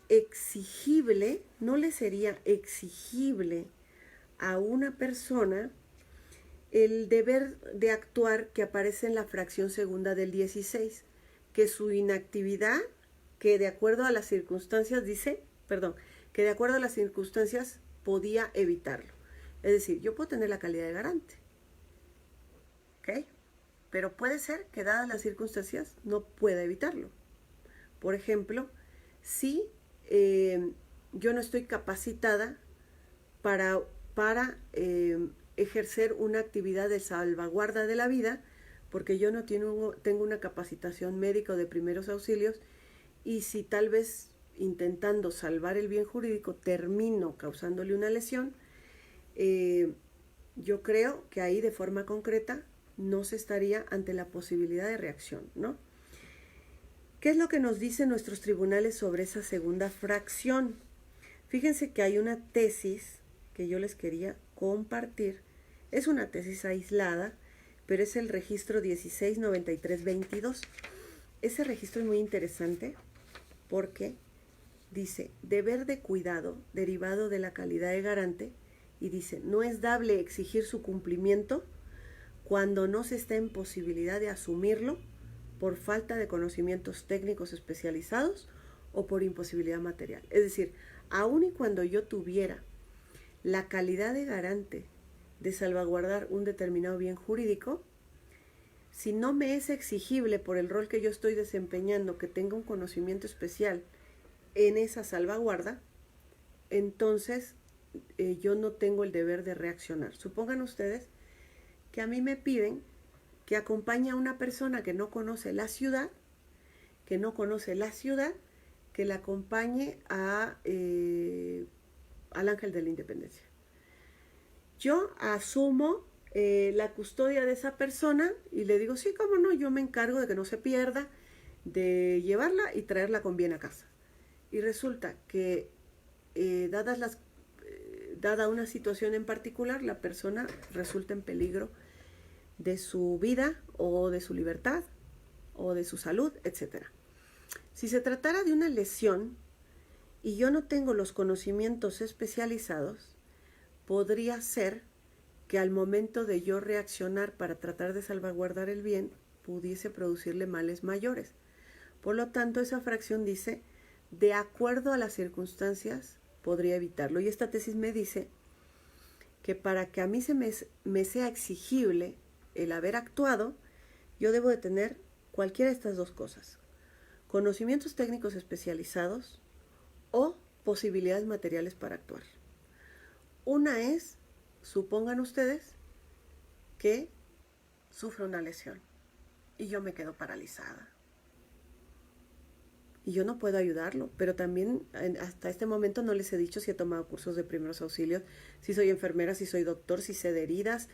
exigible, no le sería exigible a una persona el deber de actuar que aparece en la fracción segunda del 16, que su inactividad, que de acuerdo a las circunstancias que de acuerdo a las circunstancias podía evitarlo. Es decir, yo puedo tener la calidad de garante, ¿ok? Pero puede ser que dadas las circunstancias no pueda evitarlo. Por ejemplo, si yo no estoy capacitada para ejercer una actividad de salvaguarda de la vida, porque yo no tengo una capacitación médica o de primeros auxilios, y si tal vez intentando salvar el bien jurídico termino causándole una lesión, yo creo que ahí de forma concreta no se estaría ante la posibilidad de reacción, ¿no? ¿Qué es lo que nos dicen nuestros tribunales sobre esa segunda fracción? Fíjense que hay una tesis que yo les quería compartir. Es una tesis aislada, pero es el registro 169322. Ese registro es muy interesante porque dice, deber de cuidado derivado de la calidad de garante, y dice, no es dable exigir su cumplimiento cuando no se está en posibilidad de asumirlo por falta de conocimientos técnicos especializados o por imposibilidad material. Es decir, aun y cuando yo tuviera la calidad de garante de salvaguardar un determinado bien jurídico, si no me es exigible por el rol que yo estoy desempeñando que tenga un conocimiento especial en esa salvaguarda, entonces yo no tengo el deber de reaccionar. Supongan ustedes que a mí me piden que acompañe a una persona que no conoce la ciudad, que la acompañe al Ángel de la Independencia. Yo asumo la custodia de esa persona y le digo, sí, cómo no, yo me encargo de que no se pierda, de llevarla y traerla con bien a casa. Y resulta que dada una situación en particular, la persona resulta en peligro de su vida o de su libertad o de su salud, etc. Si se tratara de una lesión y yo no tengo los conocimientos especializados, podría ser que al momento de yo reaccionar para tratar de salvaguardar el bien, pudiese producirle males mayores. Por lo tanto, esa fracción dice, de acuerdo a las circunstancias, podría evitarlo. Y esta tesis me dice que para que a mí me sea exigible el haber actuado, yo debo de tener cualquiera de estas dos cosas: conocimientos técnicos especializados o posibilidades materiales para actuar. Una es, supongan ustedes, que sufro una lesión y yo me quedo paralizada. Y yo no puedo ayudarlo, pero también hasta este momento no les he dicho si he tomado cursos de primeros auxilios, si soy enfermera, si soy doctor, si sé de heridas,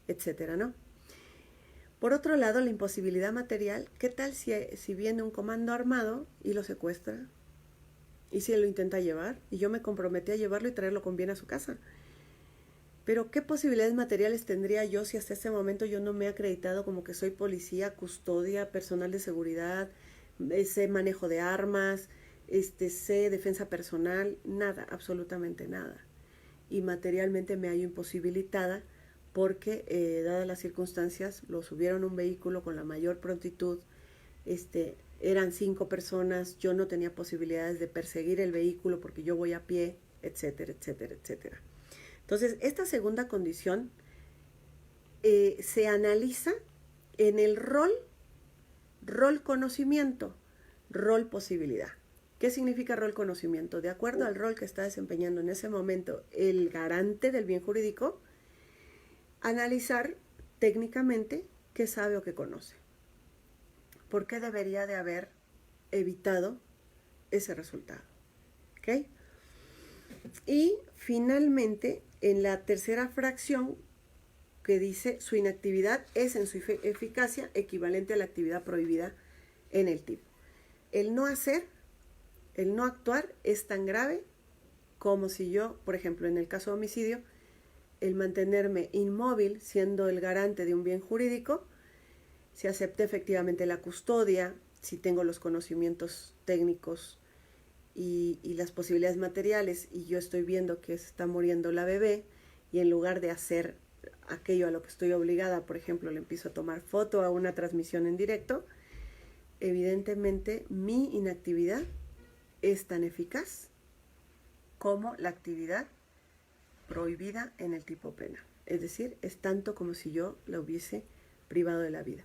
etcétera, ¿no? Por otro lado, la imposibilidad material, ¿qué tal si viene un comando armado y lo secuestra? ¿Y si él lo intenta llevar? Y yo me comprometí a llevarlo y traerlo con bien a su casa. Pero ¿qué posibilidades materiales tendría yo si hasta este momento yo no me he acreditado como que soy policía, custodia, personal de seguridad, sé manejo de armas, sé defensa personal? Nada, absolutamente nada. Y materialmente me hallo imposibilitada porque, dadas las circunstancias, lo subieron a un vehículo con la mayor prontitud, eran 5 personas, yo no tenía posibilidades de perseguir el vehículo porque yo voy a pie, etcétera, etcétera, etcétera. Entonces, esta segunda condición se analiza en el rol conocimiento, rol posibilidad. ¿Qué significa rol conocimiento? De acuerdo al rol que está desempeñando en ese momento el garante del bien jurídico, analizar técnicamente qué sabe o qué conoce. ¿Por qué debería de haber evitado ese resultado? ¿Ok? Y finalmente, en la tercera fracción, que dice su inactividad es en su eficacia equivalente a la actividad prohibida en el tipo. El no hacer, el no actuar es tan grave como si yo, por ejemplo, en el caso de homicidio, el mantenerme inmóvil siendo el garante de un bien jurídico, si acepté efectivamente la custodia, si tengo los conocimientos técnicos y las posibilidades materiales y yo estoy viendo que se está muriendo la bebé y en lugar de hacer aquello a lo que estoy obligada, por ejemplo, le empiezo a tomar foto a una transmisión en directo, evidentemente mi inactividad es tan eficaz como la actividad prohibida en el tipo pena. Es decir, es tanto como si yo la hubiese privado de la vida.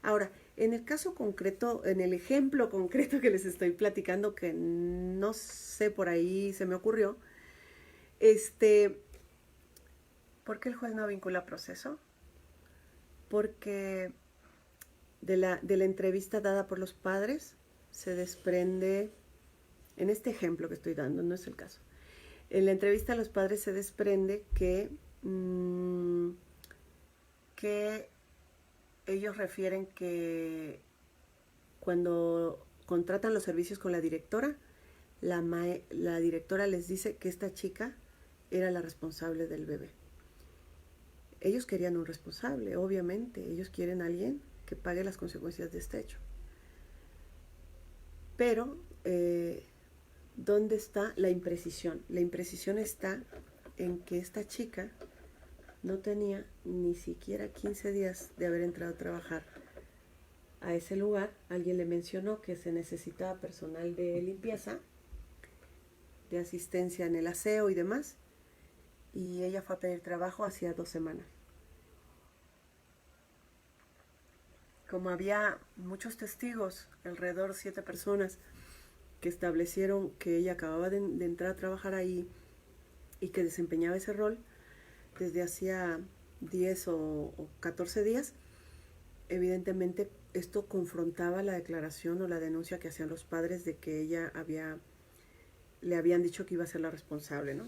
Ahora, en el caso concreto, en el ejemplo concreto que les estoy platicando, que no sé, por ahí se me ocurrió, ¿por qué el juez no vincula proceso? Porque de la entrevista dada por los padres se desprende, en este ejemplo que estoy dando, no es el caso, en la entrevista a los padres se desprende que ellos refieren que cuando contratan los servicios con la directora, la directora les dice que esta chica era la responsable del bebé. Ellos querían un responsable, obviamente. Ellos quieren a alguien que pague las consecuencias de este hecho. Pero, ¿dónde está la imprecisión? La imprecisión está en que esta chica no tenía ni siquiera 15 días de haber entrado a trabajar a ese lugar. Alguien le mencionó que se necesitaba personal de limpieza, de asistencia en el aseo y demás, y ella fue a pedir trabajo hacía 2 semanas. Como había muchos testigos, alrededor de 7 personas, que establecieron que ella acababa de entrar a trabajar ahí y que desempeñaba ese rol desde hacía 10 o 14 días, evidentemente esto confrontaba la declaración o la denuncia que hacían los padres de que ella le habían dicho que iba a ser la responsable, ¿no?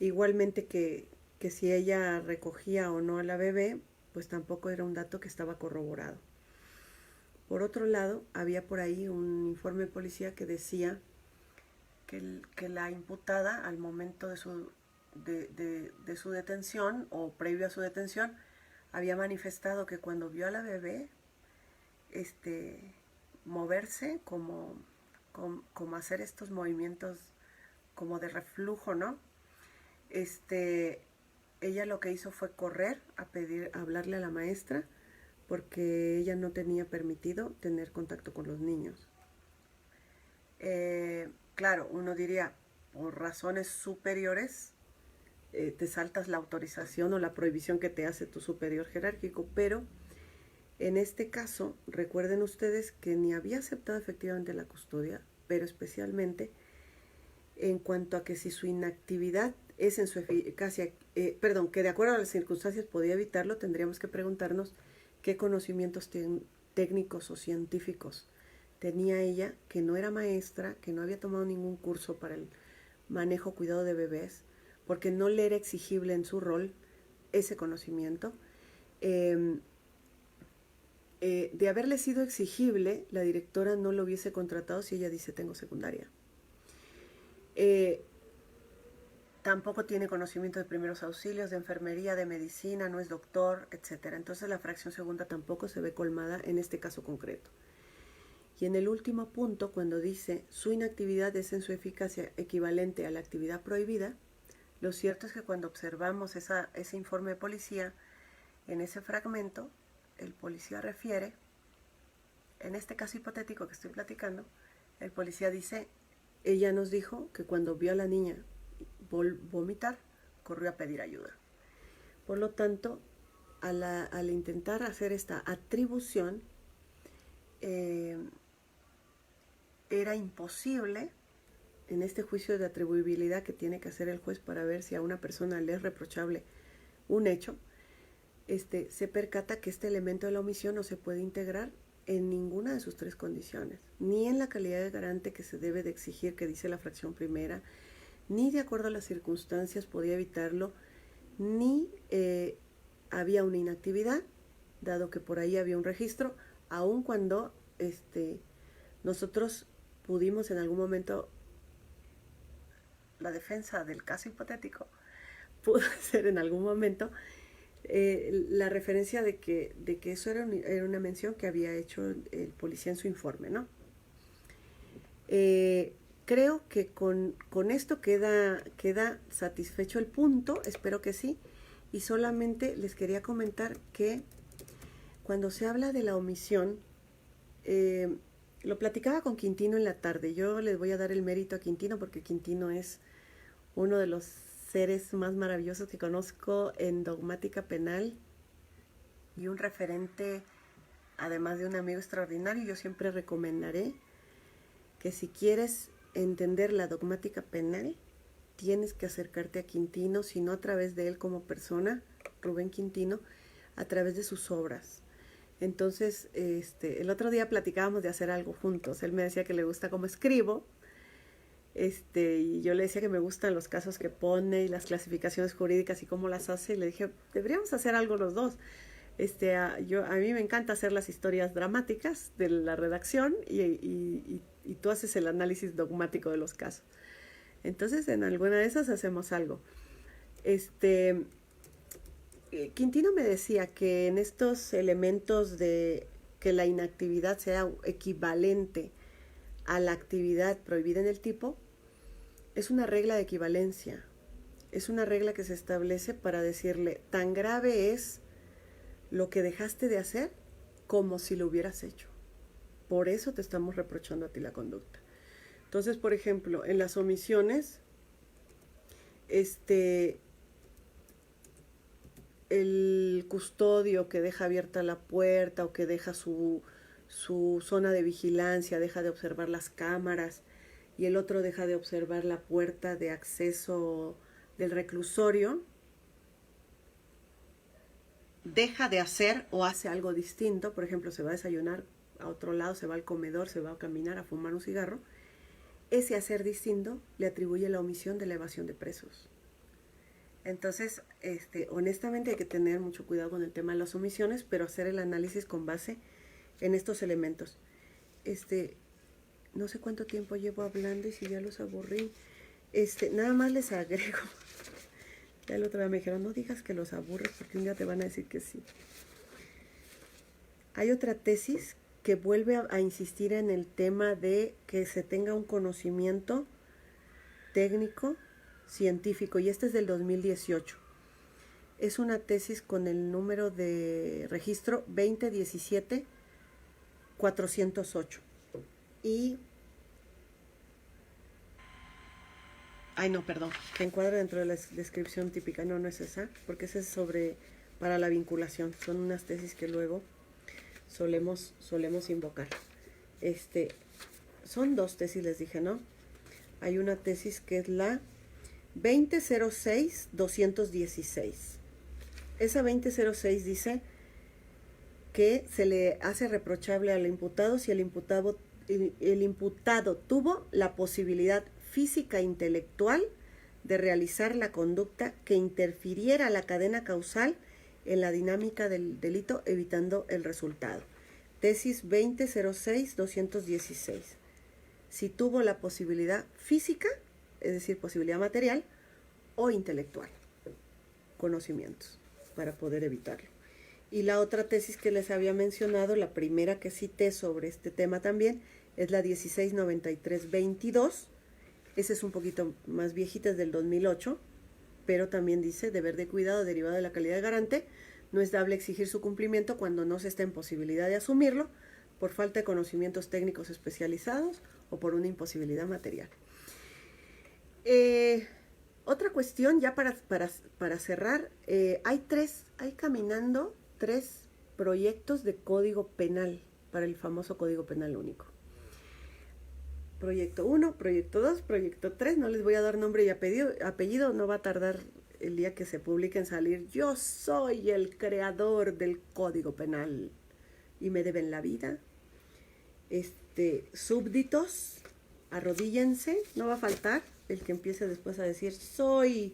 Igualmente que si ella recogía o no a la bebé, pues tampoco era un dato que estaba corroborado. Por otro lado, había por ahí un informe de policía que decía que la imputada al momento de su detención o previo a su detención había manifestado que cuando vio a la bebé moverse como hacer estos movimientos como de reflujo, ¿no? Ella lo que hizo fue correr a hablarle a la maestra porque ella no tenía permitido tener contacto con los niños. Claro, uno diría, por razones superiores, te saltas la autorización o la prohibición que te hace tu superior jerárquico, pero en este caso, recuerden ustedes que ni había aceptado efectivamente la custodia, pero especialmente en cuanto a que si su inactividad es en su eficacia, que de acuerdo a las circunstancias podía evitarlo, tendríamos que preguntarnos qué conocimientos técnicos o científicos tenía ella, que no era maestra, que no había tomado ningún curso para el manejo o cuidado de bebés, porque no le era exigible en su rol ese conocimiento. De haberle sido exigible, la directora no lo hubiese contratado si ella dice tengo secundaria. tampoco tiene conocimiento de primeros auxilios, de enfermería, de medicina, no es doctor, etc. Entonces la fracción segunda tampoco se ve colmada en este caso concreto. Y en el último punto, cuando dice su inactividad es en su eficacia equivalente a la actividad prohibida, lo cierto es que cuando observamos ese informe de policía, en ese fragmento, el policía refiere, en este caso hipotético que estoy platicando, el policía dice, ella nos dijo que cuando vio a la niña vomitar, corrió a pedir ayuda. Por lo tanto, al intentar hacer esta atribución, era imposible, en este juicio de atribuibilidad que tiene que hacer el juez para ver si a una persona le es reprochable un hecho, se percata que este elemento de la omisión no se puede integrar en ninguna de sus tres condiciones, ni en la calidad de garante que se debe de exigir, que dice la fracción primera, ni de acuerdo a las circunstancias podía evitarlo, ni había una inactividad, dado que por ahí había un registro, aun cuando nosotros pudimos en algún momento, la defensa del caso hipotético pudo ser en algún momento la referencia de que eso era una mención que había hecho el policía en su informe, ¿no? Creo que con esto queda satisfecho el punto, espero que sí, y solamente les quería comentar que cuando se habla de la omisión, lo platicaba con Quintino en la tarde. Yo les voy a dar el mérito a Quintino porque Quintino es uno de los seres más maravillosos que conozco en dogmática penal y un referente, además de un amigo extraordinario. Yo siempre recomendaré que si quieres entender la dogmática penal, tienes que acercarte a Quintino, si no a través de él como persona, Rubén Quintino, a través de sus obras. Entonces, el otro día platicábamos de hacer algo juntos. Él me decía que le gusta cómo escribo, y yo le decía que me gustan los casos que pone y las clasificaciones jurídicas y cómo las hace, y le dije, deberíamos hacer algo los dos. A mí me encanta hacer las historias dramáticas de la redacción y tú haces el análisis dogmático de los casos. Entonces, en alguna de esas hacemos algo. Quintino me decía que en estos elementos de que la inactividad sea equivalente a la actividad prohibida en el tipo, es una regla de equivalencia. Es una regla que se establece para decirle, tan grave es lo que dejaste de hacer como si lo hubieras hecho. Por eso te estamos reprochando a ti la conducta. Entonces, por ejemplo, en las omisiones, el custodio que deja abierta la puerta o que deja su zona de vigilancia, deja de observar las cámaras, y el otro deja de observar la puerta de acceso del reclusorio, deja de hacer o hace algo distinto. Por ejemplo, se va a desayunar a otro lado, se va al comedor, se va a caminar, a fumar un cigarro. Ese hacer distinto le atribuye la omisión de la evasión de presos. Entonces, honestamente hay que tener mucho cuidado con el tema de las omisiones, pero hacer el análisis con base en estos elementos. No sé cuánto tiempo llevo hablando y si ya los aburrí. Nada más les agrego. Ya el otro día me dijeron, no digas que los aburres porque un día te van a decir que sí. Hay otra tesis que vuelve a insistir en el tema de que se tenga un conocimiento técnico, científico, y este es del 2018. Es una tesis con el número de registro 2017-408. Y... que encuadra dentro de la descripción típica. No es esa, porque esa es para la vinculación. Son unas tesis que luego solemos invocar. Son dos tesis, les dije, ¿no? Hay una tesis que es la 2006-216. Esa 2006 dice que se le hace reprochable al imputado si el imputado tuvo la posibilidad física e intelectual de realizar la conducta que interfiriera la cadena causal en la dinámica del delito, evitando el resultado. Tesis 2006-216. Si tuvo la posibilidad física, es decir, posibilidad material, o intelectual, conocimientos, para poder evitarlo. Y la otra tesis que les había mencionado, la primera que cité sobre este tema también, es la 1693-22. Esa es un poquito más viejita, es del 2008, pero también dice: deber de cuidado derivado de la calidad de garante. No es dable exigir su cumplimiento cuando no se está en posibilidad de asumirlo por falta de conocimientos técnicos especializados o por una imposibilidad material. Otra cuestión, ya para cerrar, hay caminando 3 proyectos de código penal para el famoso Código Penal Único. Proyecto 1, proyecto 2, proyecto 3, no les voy a dar nombre y apellido, no va a tardar el día que se publique en salir: yo soy el creador del Código Penal y me deben la vida. Súbditos, arrodíllense, no va a faltar el que empiece después a decir: soy,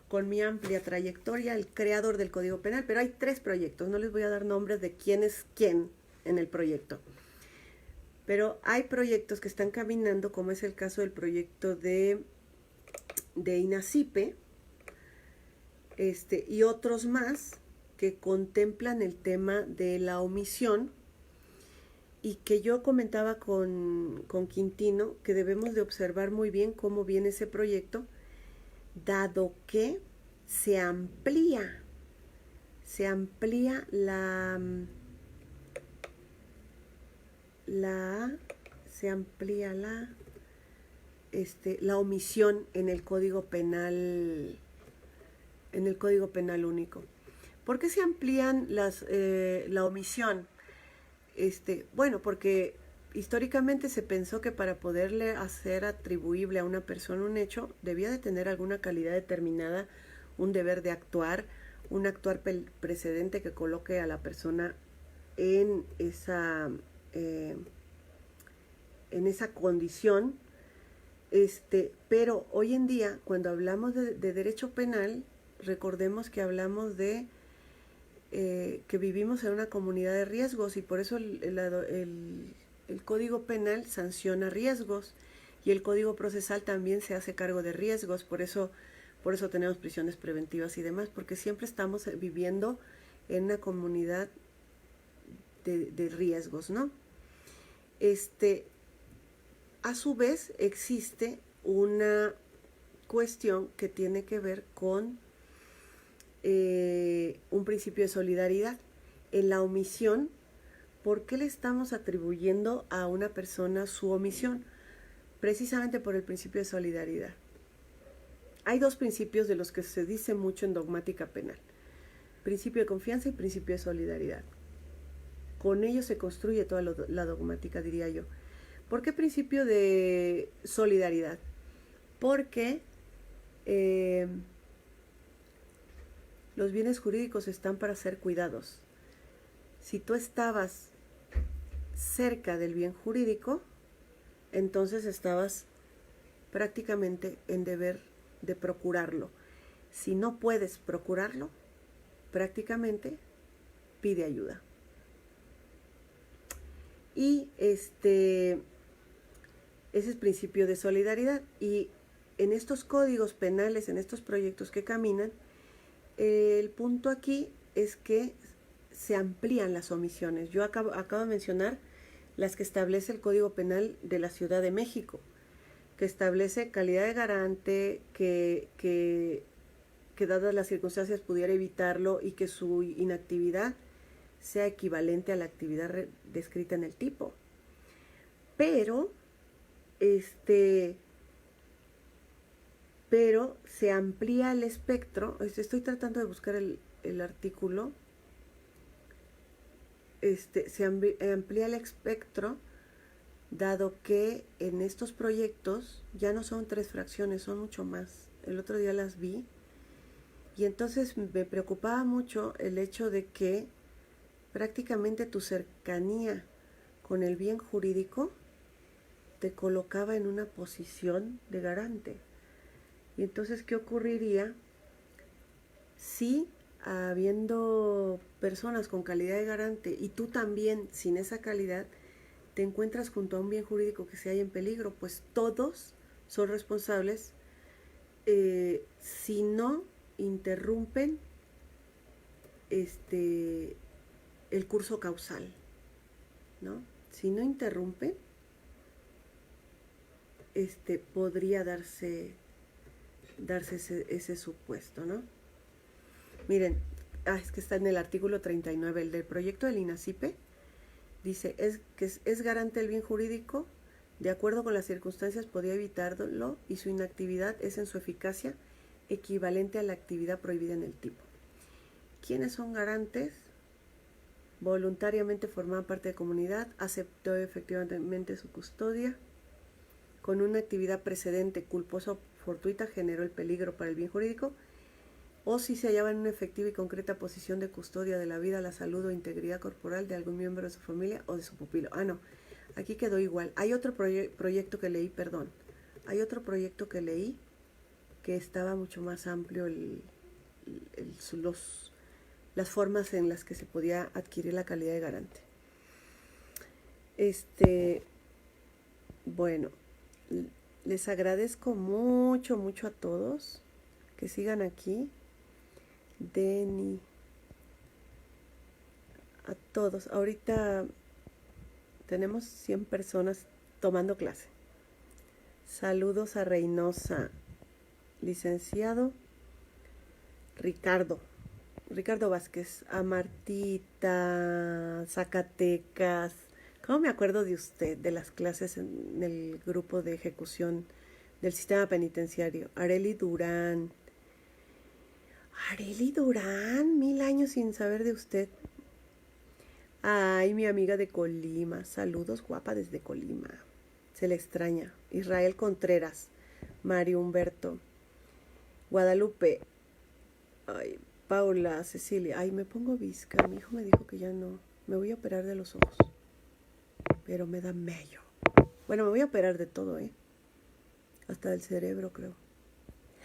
con mi amplia trayectoria, el creador del Código Penal. Pero hay 3 proyectos, no les voy a dar nombres de quién es quién en el proyecto. Pero hay proyectos que están caminando, como es el caso del proyecto de INACIPE, y otros más que contemplan el tema de la omisión, y que yo comentaba con Quintino que debemos de observar muy bien cómo viene ese proyecto, dado que se amplía la omisión en el Código Penal Único. ¿Por qué se amplían la omisión? Bueno, porque históricamente se pensó que para poderle hacer atribuible a una persona un hecho, debía de tener alguna calidad determinada, un deber de actuar, un actuar precedente que coloque a la persona en esa condición. Pero hoy en día, cuando hablamos de derecho penal, recordemos que hablamos de que vivimos en una comunidad de riesgos, y por eso el Código Penal sanciona riesgos, y el Código Procesal también se hace cargo de riesgos. Por eso tenemos prisiones preventivas y demás, porque siempre estamos viviendo en una comunidad de riesgos, ¿no? A su vez existe una cuestión que tiene que ver con un principio de solidaridad. En la omisión, ¿por qué le estamos atribuyendo a una persona su omisión? Precisamente por el principio de solidaridad. Hay 2 principios de los que se dice mucho en dogmática penal: principio de confianza y principio de solidaridad. Con ello se construye toda la dogmática, diría yo. ¿Por qué principio de solidaridad? Porque los bienes jurídicos están para ser cuidados. Si tú estabas cerca del bien jurídico, entonces estabas prácticamente en deber de procurarlo. Si no puedes procurarlo, prácticamente pide ayuda. Y ese es el principio de solidaridad. Y en estos códigos penales, en estos proyectos que caminan, el punto aquí es que se amplían las omisiones. Yo acabo de mencionar las que establece el Código Penal de la Ciudad de México, que establece calidad de garante, que dadas las circunstancias pudiera evitarlo y que su inactividad sea equivalente a la actividad descrita en el tipo. Pero se amplía el espectro. Estoy tratando de buscar el artículo. Se amplía el espectro, dado que en estos proyectos ya no son 3 fracciones, son mucho más. El otro día las vi, y entonces me preocupaba mucho el hecho de que prácticamente tu cercanía con el bien jurídico te colocaba en una posición de garante. Y entonces, ¿qué ocurriría si, habiendo personas con calidad de garante y tú también sin esa calidad, te encuentras junto a un bien jurídico que se halla en peligro? Pues todos son responsables si no interrumpen el curso causal, ¿no? Si no interrumpen, podría darse ese supuesto, ¿no? Miren, es que está en el artículo 39, el del proyecto del INACIPE, dice que es garante del bien jurídico, de acuerdo con las circunstancias podría evitarlo y su inactividad es en su eficacia equivalente a la actividad prohibida en el tipo. ¿Quiénes son garantes? Voluntariamente formaban parte de comunidad, aceptó efectivamente su custodia, con una actividad precedente culposa o fortuita generó el peligro para el bien jurídico, o si se hallaba en una efectiva y concreta posición de custodia de la vida, la salud o integridad corporal de algún miembro de su familia o de su pupilo. Ah, no, aquí quedó igual. Hay otro proyecto que leí, perdón. Hay otro proyecto que leí que estaba mucho más amplio las formas en las que se podía adquirir la calidad de garante. Bueno, les agradezco mucho, mucho a todos que sigan aquí. Denny, a todos. Ahorita tenemos 100 personas tomando clase. Saludos a Reynosa, licenciado Ricardo Vázquez, a Martita, Zacatecas. ¿Cómo me acuerdo de usted, de las clases en el grupo de ejecución del sistema penitenciario? Areli Durán, 1000 años sin saber de usted. Ay, mi amiga de Colima, saludos guapa desde Colima. Se le extraña. Israel Contreras, Mario Humberto, Guadalupe, ay, Paula, Cecilia, ay, me pongo visca, mi hijo me dijo que ya no, me voy a operar de los ojos, pero me da mello. Bueno, me voy a operar de todo, hasta del cerebro, creo.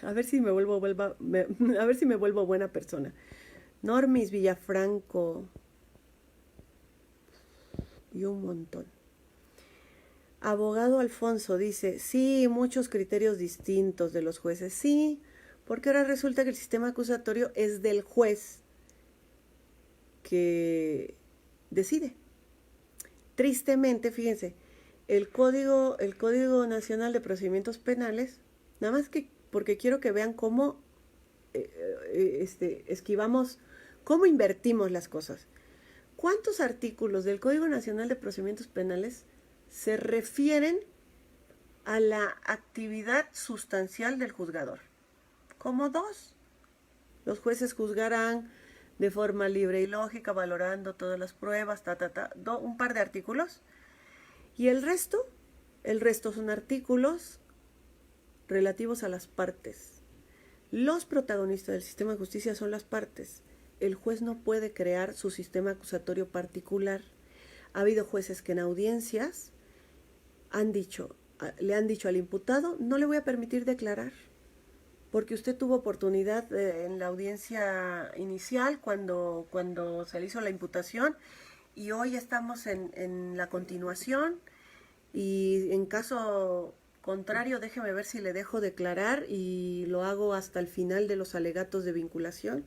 A ver si me vuelvo buena persona. Normis Villafranco y un montón. Abogado Alfonso dice, sí, muchos criterios distintos de los jueces, sí, porque ahora resulta que el sistema acusatorio es del juez que decide. Tristemente, fíjense, el Código Nacional de Procedimientos Penales, nada más que porque quiero que vean cómo esquivamos, cómo invertimos las cosas. ¿Cuántos artículos del Código Nacional de Procedimientos Penales se refieren a la actividad sustancial del juzgador? Como 2. Los jueces juzgarán de forma libre y lógica, valorando todas las pruebas, un par de artículos. Y el resto son artículos relativos a las partes. Los protagonistas del sistema de justicia son las partes. El juez no puede crear su sistema acusatorio particular. Ha habido jueces que en audiencias le han dicho al imputado, no le voy a permitir declarar, porque usted tuvo oportunidad en la audiencia inicial cuando se le hizo la imputación, y hoy estamos en la continuación, y en caso contrario, déjeme ver si le dejo declarar y lo hago hasta el final de los alegatos de vinculación.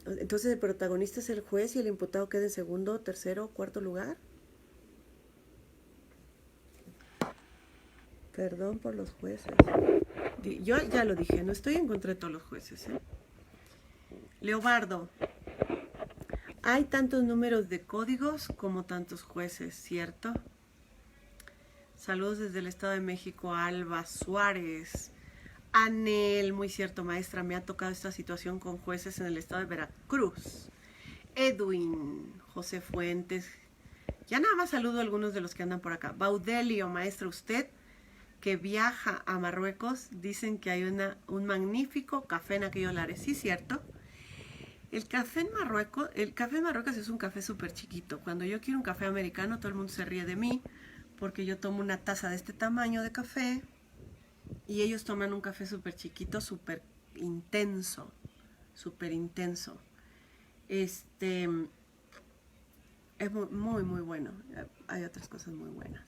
Entonces el protagonista es el juez y el imputado queda en segundo, tercero, cuarto lugar. Perdón por los jueces. Yo ya lo dije, no estoy en contra de todos los jueces. Leobardo, hay tantos números de códigos como tantos jueces, ¿cierto? Saludos desde el Estado de México, Alba Suárez. Anel, muy cierto, maestra, me ha tocado esta situación con jueces en el estado de Veracruz. Edwin, José Fuentes. Ya nada más saludo a algunos de los que andan por acá. Baudelio, maestra, usted que viaja a Marruecos, dicen que hay un magnífico café en aquellos lares. Sí, cierto. El café en Marruecos es un café súper chiquito. Cuando yo quiero un café americano, todo el mundo se ríe de mí, porque yo tomo una taza de este tamaño de café y ellos toman un café súper chiquito, súper intenso. Es muy, muy bueno. Hay otras cosas muy buenas.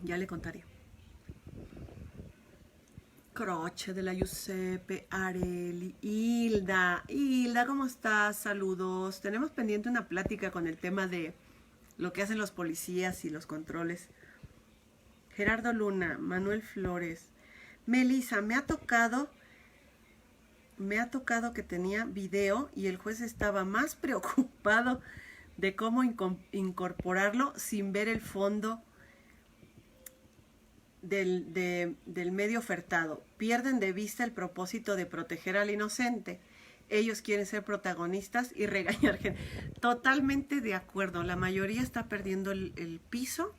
Ya le contaré. Croce de la Giuseppe, Areli, Hilda, ¿cómo estás? Saludos. Tenemos pendiente una plática con el tema de lo que hacen los policías y los controles. Gerardo Luna, Manuel Flores, Melissa, me ha tocado que tenía video y el juez estaba más preocupado de cómo incorporarlo sin ver el fondo del medio ofertado. Pierden de vista el propósito de proteger al inocente. Ellos quieren ser protagonistas y regañar gente. Totalmente de acuerdo. La mayoría está perdiendo el piso.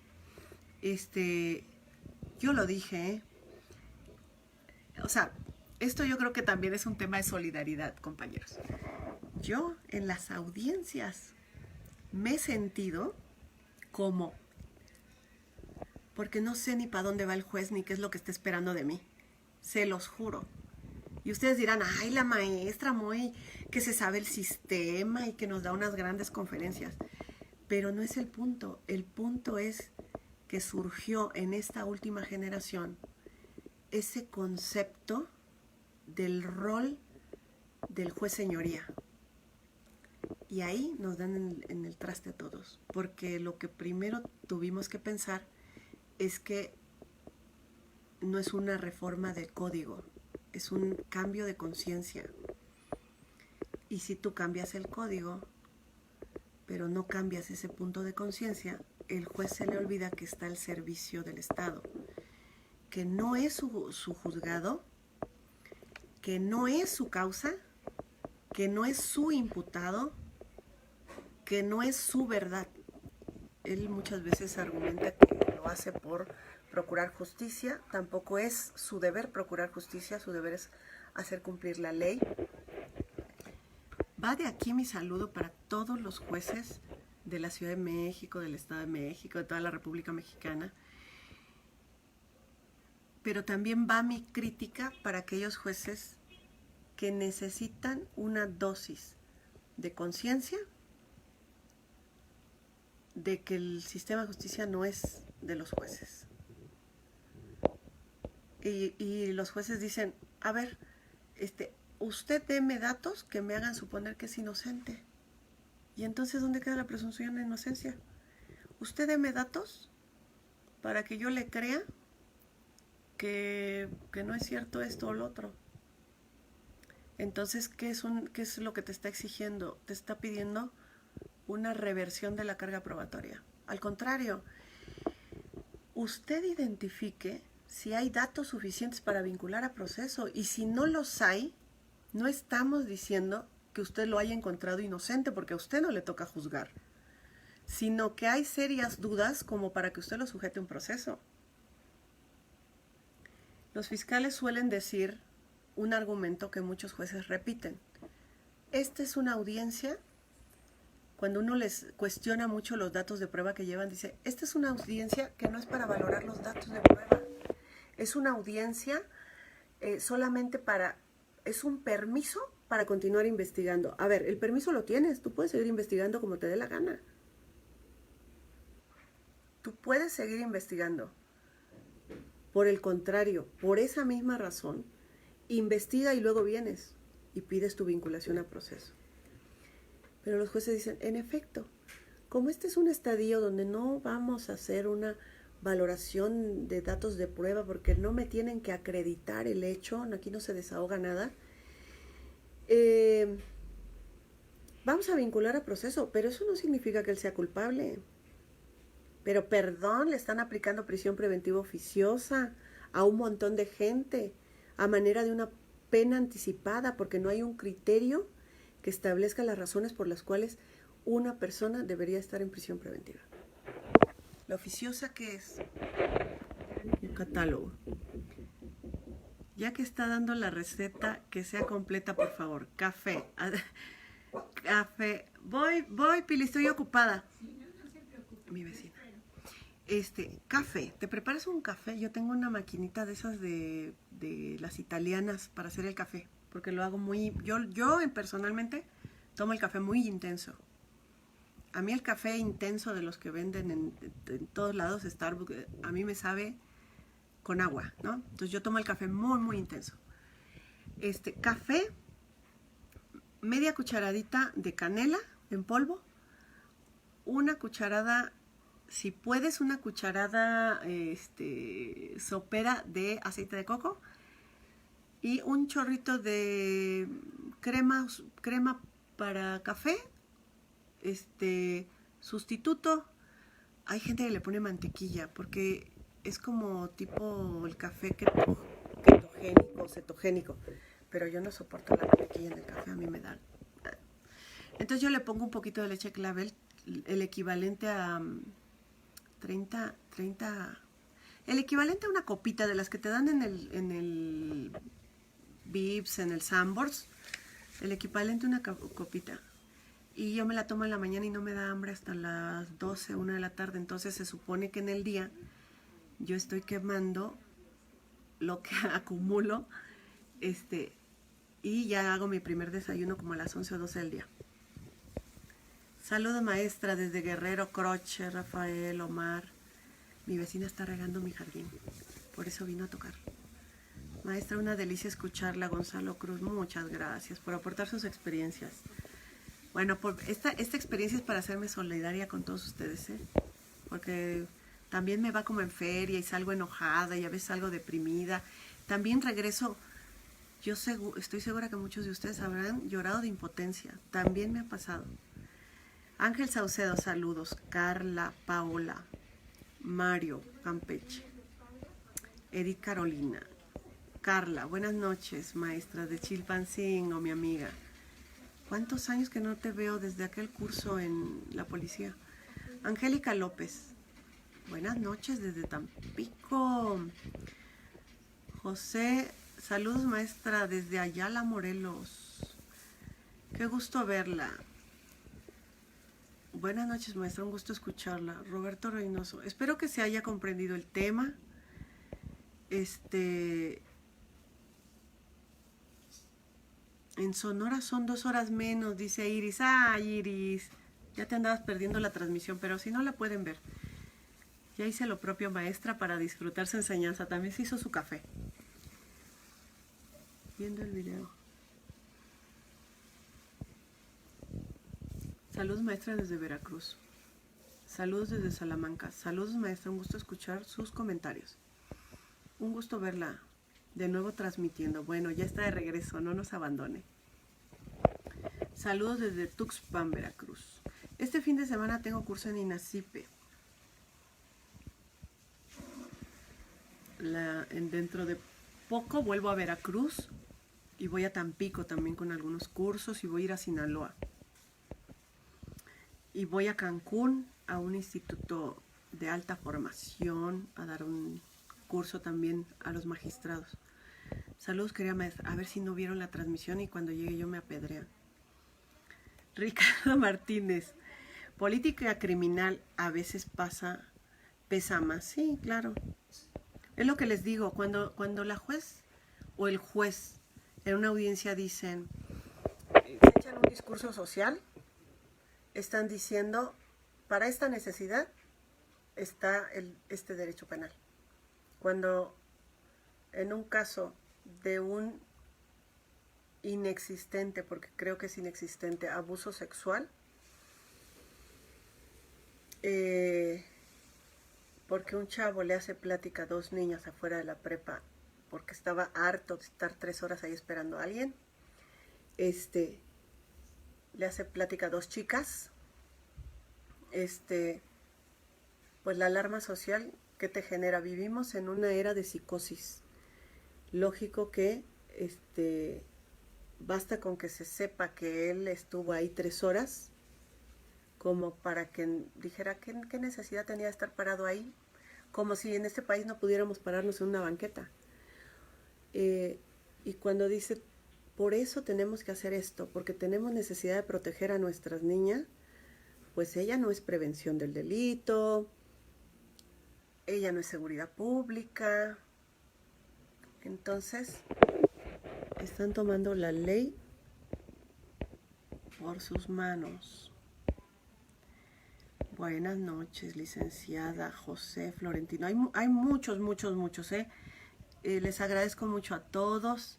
Yo lo dije, ¿eh? O sea, esto yo creo que también es un tema de solidaridad, compañeros. Yo en las audiencias me he sentido como, porque no sé ni para dónde va el juez ni qué es lo que está esperando de mí. Se los juro. Y ustedes dirán, ay, la maestra muy que se sabe el sistema y que nos da unas grandes conferencias. Pero no es el punto. El punto es que surgió en esta última generación ese concepto del rol del juez señoría. Y ahí nos dan en el traste a todos. Porque lo que primero tuvimos que pensar es que no es una reforma del código, es un cambio de conciencia. Y si tú cambias el código, pero no cambias ese punto de conciencia, el juez se le olvida que está al servicio del Estado, que no es su juzgado, que no es su causa, que no es su imputado, que no es su verdad. Él muchas veces argumenta que lo hace por procurar justicia. Tampoco es su deber procurar justicia, su deber es hacer cumplir la ley. Va de aquí mi saludo para todos los jueces de la Ciudad de México, del Estado de México, de toda la República Mexicana. Pero también va mi crítica para aquellos jueces que necesitan una dosis de conciencia de que el sistema de justicia no es de los jueces. Y los jueces dicen, a ver, usted deme datos que me hagan suponer que es inocente. Y entonces, ¿dónde queda la presunción de inocencia? Usted deme datos para que yo le crea que no es cierto esto o lo otro. Entonces, ¿qué es lo que te está exigiendo? Te está pidiendo una reversión de la carga probatoria. Al contrario, usted identifique si hay datos suficientes para vincular a proceso, y si no los hay, no estamos diciendo que usted lo haya encontrado inocente, porque a usted no le toca juzgar, sino que hay serias dudas como para que usted lo sujete a un proceso. Los fiscales suelen decir un argumento que muchos jueces repiten. Esta es una audiencia. Cuando uno les cuestiona mucho los datos de prueba que llevan, dice, esta es una audiencia que no es para valorar los datos de prueba. Es una audiencia solamente es un permiso para continuar investigando. A ver, el permiso lo tienes, tú puedes seguir investigando como te dé la gana. Tú puedes seguir investigando. Por el contrario, por esa misma razón, investiga y luego vienes y pides tu vinculación a proceso. Pero los jueces dicen, en efecto, como este es un estadio donde no vamos a hacer una valoración de datos de prueba porque no me tienen que acreditar el hecho, aquí no se desahoga nada, vamos a vincular a proceso, pero eso no significa que él sea culpable. Pero perdón, le están aplicando prisión preventiva oficiosa a un montón de gente a manera de una pena anticipada porque no hay un criterio que establezca las razones por las cuales una persona debería estar en prisión preventiva. ¿La oficiosa qué es? Un catálogo. Ya que está dando la receta, que sea completa, por favor. Café. Café. Voy, Pili, estoy ocupada. Mi vecina. Café. ¿Te preparas un café? Yo tengo una maquinita de esas de las italianas para hacer el café. Porque lo hago muy... Yo personalmente tomo el café muy intenso. A mí el café intenso de los que venden en todos lados, Starbucks, a mí me sabe con agua, ¿no? Entonces yo tomo el café muy, muy intenso. Café, media cucharadita de canela en polvo, una cucharada, si puedes, una cucharada sopera de aceite de coco y un chorrito de crema para café, sustituto. Hay gente que le pone mantequilla porque es como tipo el café ketogénico, cetogénico, pero yo no soporto la mantequilla en el café, a mí me da. Entonces yo le pongo un poquito de leche clavel, el equivalente a 30, el equivalente a una copita de las que te dan en el Vips, en el Sanborns, el equivalente a una copita. Y yo me la tomo en la mañana y no me da hambre hasta las 12, 1 de la tarde. Entonces se supone que en el día yo estoy quemando lo que acumulo, y ya hago mi primer desayuno como a las 11 o 12 del día. Saludo maestra desde Guerrero, Croce, Rafael, Omar. Mi vecina está regando mi jardín, por eso vino a tocar. Maestra, una delicia escucharla. Gonzalo Cruz, muchas gracias por aportar sus experiencias. Bueno, esta experiencia es para hacerme solidaria con todos ustedes, porque también me va como en feria y salgo enojada y a veces salgo deprimida. También regreso, estoy segura que muchos de ustedes habrán llorado de impotencia. También me ha pasado. Ángel Saucedo, saludos. Carla, Paola, Mario, Campeche. Edith Carolina. Carla, buenas noches, maestra de Chilpancingo, mi amiga. ¿Cuántos años que no te veo desde aquel curso en la policía? Angélica López, buenas noches desde Tampico. José, saludos maestra desde Ayala, Morelos. Qué gusto verla. Buenas noches maestra, un gusto escucharla. Roberto Reynoso, espero que se haya comprendido el tema. En Sonora son 2 horas menos, dice Iris. Iris, ya te andabas perdiendo la transmisión, pero si no la pueden ver. Ya hice lo propio maestra para disfrutar su enseñanza. También se hizo su café. Viendo el video. Saludos maestra desde Veracruz. Saludos desde Salamanca. Saludos maestra, un gusto escuchar sus comentarios. Un gusto verla de nuevo transmitiendo. Bueno, ya está de regreso, no nos abandone. Saludos desde Tuxpan, Veracruz. Este fin de semana tengo curso en INACIPE. Dentro de poco vuelvo a Veracruz y voy a Tampico también con algunos cursos y voy a ir a Sinaloa. Y voy a Cancún a un instituto de alta formación a dar un curso también a los magistrados. Saludos, querida maestra. A ver si no vieron la transmisión y cuando llegue yo me apedrean. Ricardo Martínez. Política criminal a veces pesa más. Sí, claro. Es lo que les digo. Cuando la juez o el juez en una audiencia dicen, se echan un discurso social, están diciendo, para esta necesidad está este derecho penal. Cuando en un caso de un inexistente, porque creo que es inexistente, abuso sexual, porque un chavo le hace plática a 2 niñas afuera de la prepa porque estaba harto de estar 3 horas ahí esperando a alguien, le hace plática a 2 chicas, pues la alarma social que te genera. Vivimos en una era de psicosis. Lógico que basta con que se sepa que él estuvo ahí 3 horas como para que dijera qué necesidad tenía de estar parado ahí, como si en este país no pudiéramos pararnos en una banqueta. Y cuando dice, por eso tenemos que hacer esto, porque tenemos necesidad de proteger a nuestras niñas, pues ella no es prevención del delito, ella no es seguridad pública. Entonces, están tomando la ley por sus manos. Buenas noches, licenciada José Florentino. Hay muchos, ¿eh? Les agradezco mucho a todos.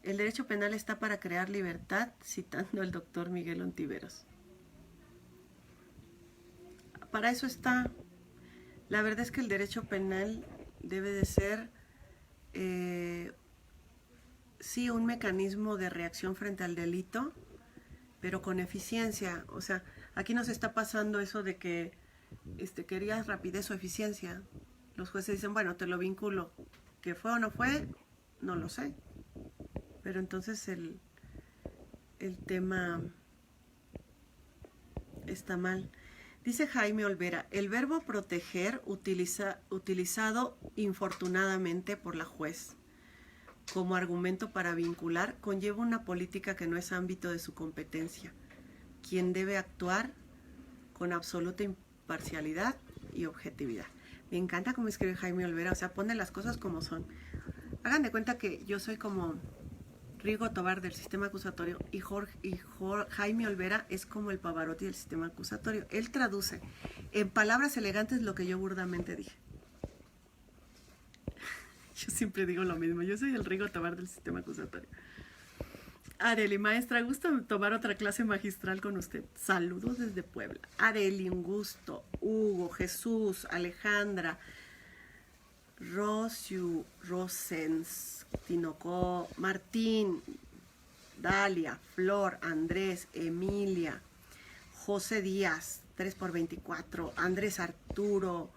El derecho penal está para crear libertad, citando al doctor Miguel Ontiveros. Para eso está. La verdad es que el derecho penal debe de ser, sí, un mecanismo de reacción frente al delito, pero con eficiencia. O sea, aquí nos está pasando eso de que querías rapidez o eficiencia. Los jueces dicen, bueno, te lo vinculo. ¿Que fue o no fue? No lo sé. Pero entonces el tema está mal. Dice Jaime Olvera, el verbo proteger utilizado infortunadamente por la juez como argumento para vincular conlleva una política que no es ámbito de su competencia, quien debe actuar con absoluta imparcialidad y objetividad. Me encanta cómo escribe Jaime Olvera, o sea, pone las cosas como son. Hagan de cuenta que yo soy como Rigo Tobar del sistema acusatorio y Jaime Olvera es como el Pavarotti del sistema acusatorio. Él traduce en palabras elegantes lo que yo burdamente dije. Yo siempre digo lo mismo, yo soy el Rigo Tobar del sistema acusatorio. Areli, maestra, gusto tomar otra clase magistral con usted. Saludos desde Puebla. Areli, un gusto. Hugo, Jesús, Alejandra, Rosiu, Rosens, Tinoco, Martín, Dalia, Flor, Andrés, Emilia, José Díaz, 3x24, Andrés Arturo,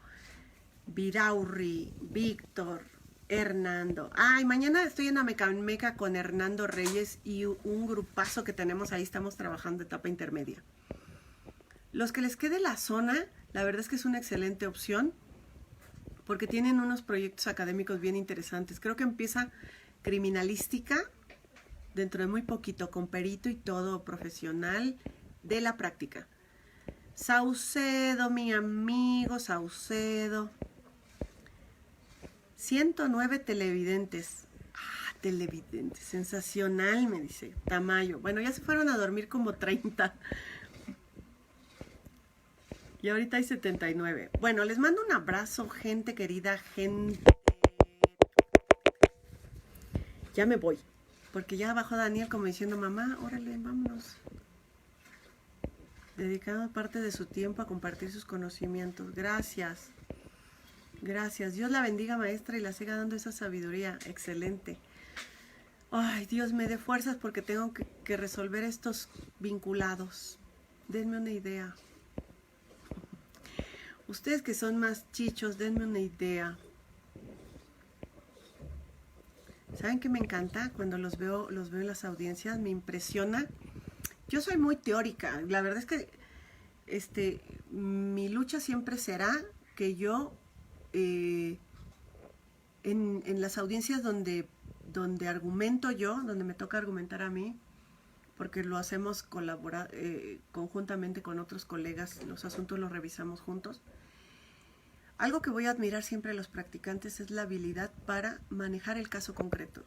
Viraurri, Víctor, Hernando. Ay, mañana estoy en la Meca con Hernando Reyes y un grupazo que tenemos ahí, estamos trabajando etapa intermedia. Los que les quede la zona, la verdad es que es una excelente opción porque tienen unos proyectos académicos bien interesantes. Creo que empieza criminalística dentro de muy poquito, con perito y todo profesional de la práctica. Saucedo, mi amigo Saucedo. 109 televidentes. Ah, televidentes, sensacional, me dice Tamayo. Bueno, ya se fueron a dormir como 30. Y ahorita hay 79. Bueno, les mando un abrazo, gente querida, gente. Ya me voy, porque ya bajó Daniel como diciendo, mamá, órale, vámonos. Dedicando parte de su tiempo a compartir sus conocimientos. Gracias. Gracias. Dios la bendiga, maestra, y la siga dando esa sabiduría. Excelente. Ay, Dios me dé fuerzas porque tengo que resolver estos vinculados. Denme una idea. Ustedes que son más chichos, denme una idea. ¿Saben qué me encanta? Cuando los veo en las audiencias, me impresiona. Yo soy muy teórica. La verdad es que mi lucha siempre será que yo en las audiencias donde argumento yo, donde me toca argumentar a mí, porque lo hacemos conjuntamente con otros colegas, los asuntos los revisamos juntos. Algo que voy a admirar siempre a los practicantes es la habilidad para manejar el caso concreto.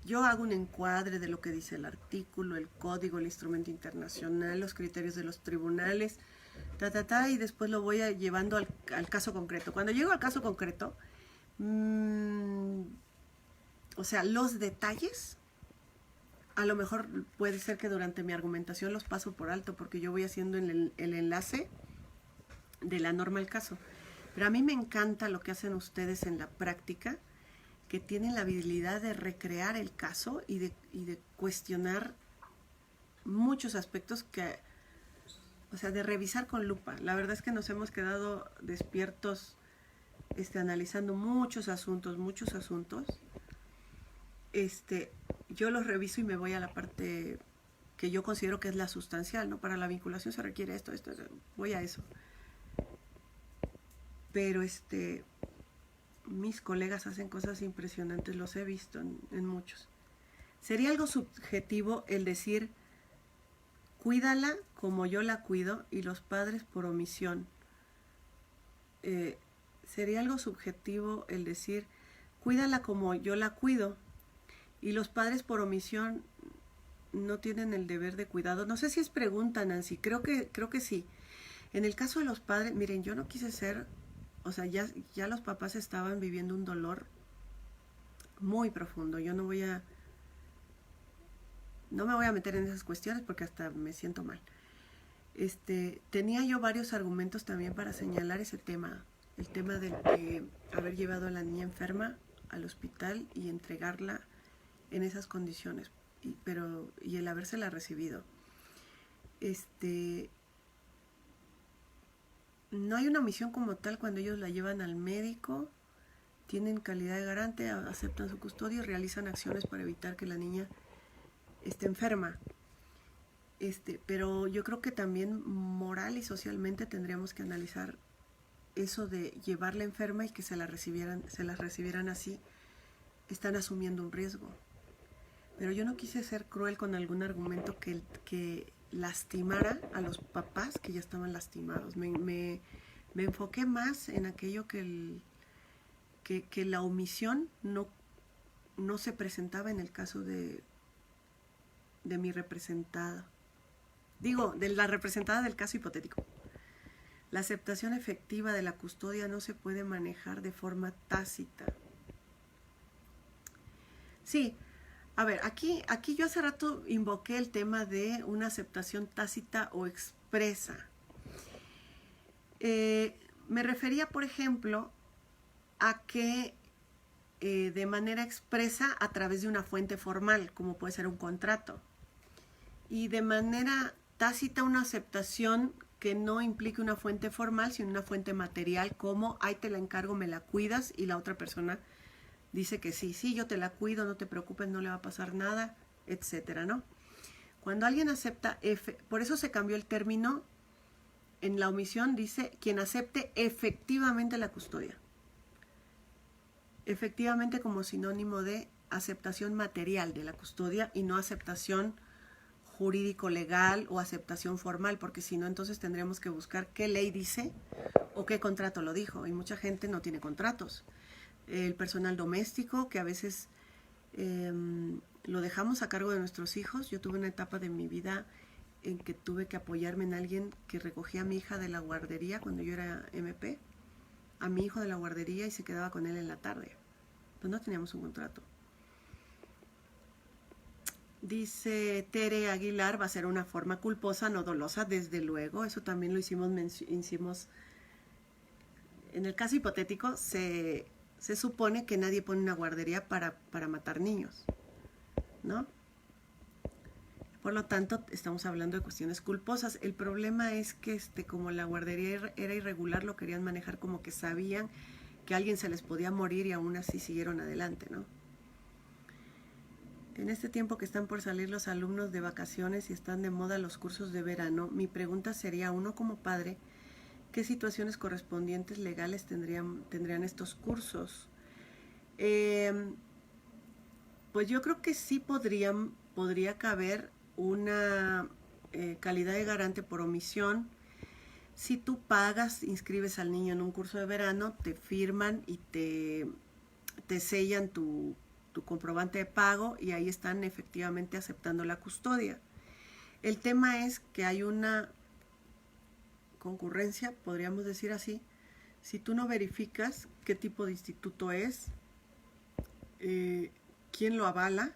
Yo hago un encuadre de lo que dice el artículo, el código, el instrumento internacional, los criterios de los tribunales, y después lo voy llevando al caso concreto. Cuando llego al caso concreto, o sea, los detalles, a lo mejor puede ser que durante mi argumentación los paso por alto, porque yo voy haciendo el enlace de la norma al caso. Pero a mí me encanta lo que hacen ustedes en la práctica, que tienen la habilidad de recrear el caso y de cuestionar muchos aspectos o sea, de revisar con lupa. La verdad es que nos hemos quedado despiertos analizando muchos asuntos. Yo los reviso y me voy a la parte que yo considero que es la sustancial, ¿no? Para la vinculación se requiere esto, voy a eso. Pero mis colegas hacen cosas impresionantes, los he visto en muchos. Sería algo subjetivo el decir, cuídala como yo la cuido y los padres por omisión. Sería algo subjetivo el decir, cuídala como yo la cuido y los padres por omisión no tienen el deber de cuidado. No sé si es pregunta, Nancy, creo que sí. En el caso de los padres, miren, yo no quise ser, o sea, ya los papás estaban viviendo un dolor muy profundo. Yo no me voy a meter en esas cuestiones porque hasta me siento mal. Tenía yo varios argumentos también para señalar ese tema, el tema de haber llevado a la niña enferma al hospital y entregarla en esas condiciones, y el habérsela recibido. No hay una omisión como tal cuando ellos la llevan al médico, tienen calidad de garante, aceptan su custodia y realizan acciones para evitar que la niña esté enferma. Pero yo creo que también moral y socialmente tendríamos que analizar eso de llevarla enferma y que se las recibieran así. Están asumiendo un riesgo. Pero yo no quise ser cruel con algún argumento que lastimara a los papás que ya estaban lastimados. Me enfoqué más en aquello que la omisión no se presentaba en el caso de mi representada. Digo, de la representada del caso hipotético. La aceptación efectiva de la custodia no se puede manejar de forma tácita. Sí, a ver, aquí yo hace rato invoqué el tema de una aceptación tácita o expresa. Me refería, por ejemplo, a que de manera expresa a través de una fuente formal, como puede ser un contrato, y de manera tácita una aceptación que no implique una fuente formal, sino una fuente material, como, ahí te la encargo, me la cuidas, y la otra persona dice que sí, yo te la cuido, no te preocupes, no le va a pasar nada, etcétera, ¿no? Cuando alguien acepta, por eso se cambió el término, en la omisión dice, quien acepte efectivamente la custodia. Efectivamente como sinónimo de aceptación material de la custodia y no aceptación jurídico-legal o aceptación formal, porque si no, entonces tendríamos que buscar qué ley dice o qué contrato lo dijo, y mucha gente no tiene contratos. El personal doméstico, que a veces lo dejamos a cargo de nuestros hijos. Yo tuve una etapa de mi vida en que tuve que apoyarme en alguien que recogía a mi hija de la guardería cuando yo era MP, a mi hijo de la guardería, y se quedaba con él en la tarde. Pues no teníamos un contrato. Dice Tere Aguilar, va a ser una forma culposa, no dolosa, desde luego. Eso también lo hicimos en el caso hipotético, se supone que nadie pone una guardería para matar niños, ¿no? Por lo tanto, estamos hablando de cuestiones culposas. El problema es que como la guardería era irregular, lo querían manejar como que sabían que a alguien se les podía morir y aún así siguieron adelante, ¿no? En este tiempo que están por salir los alumnos de vacaciones y están de moda los cursos de verano, mi pregunta sería, uno como padre, ¿qué situaciones correspondientes legales tendrían estos cursos? Pues yo creo que sí podría caber una calidad de garante por omisión. Si tú pagas, inscribes al niño en un curso de verano, te firman y te sellan tu comprobante de pago, y ahí están efectivamente aceptando la custodia. El tema es que hay una concurrencia, podríamos decir así. Si tú no verificas qué tipo de instituto es, quién lo avala,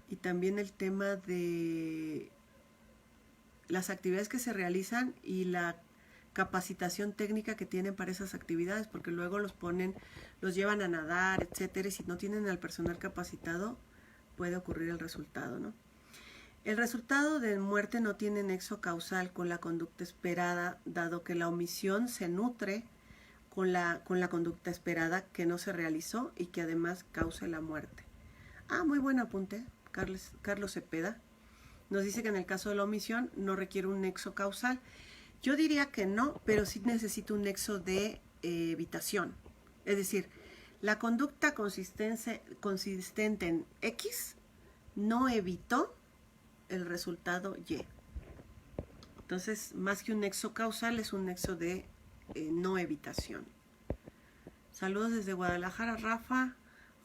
y también el tema de las actividades que se realizan y la capacitación técnica que tienen para esas actividades, porque luego los llevan a nadar, etcétera, y si no tienen al personal capacitado, puede ocurrir el resultado, ¿no? El resultado de muerte no tiene nexo causal con la conducta esperada, dado que la omisión se nutre con la conducta esperada que no se realizó y que además cause la muerte. Muy buen apunte, Carlos Cepeda. Nos dice que en el caso de la omisión no requiere un nexo causal. Yo diría que no, pero sí necesita un nexo de evitación. Es decir, la conducta consistente en X no evitó el resultado Y. Entonces, más que un nexo causal, es un nexo de no evitación. Saludos desde Guadalajara, Rafa.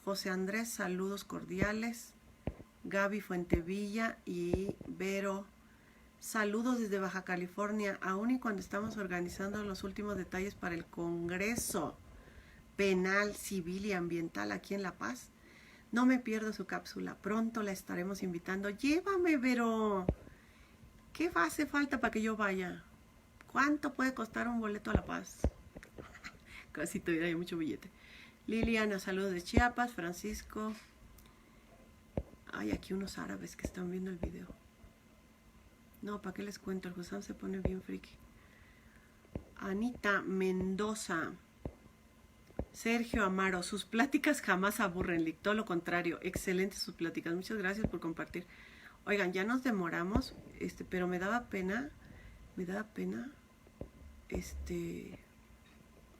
José Andrés, saludos cordiales. Gaby Fuentevilla y Vero Saludos desde Baja California, aún y cuando estamos organizando los últimos detalles para el Congreso Penal, Civil y Ambiental aquí en La Paz. No me pierdo su cápsula, pronto la estaremos invitando. Llévame, Vero. ¿Qué hace falta para que yo vaya? ¿Cuánto puede costar un boleto a La Paz? Casi tuviera yo mucho billete. Liliana, saludos de Chiapas. Francisco. Hay aquí unos árabes que están viendo el video. No, ¿para qué les cuento? El Husam se pone bien friki. Anita Mendoza. Sergio Amaro, sus pláticas jamás aburren, Lick, todo lo contrario, excelentes sus pláticas. Muchas gracias por compartir. Oigan, ya nos demoramos, pero me daba pena,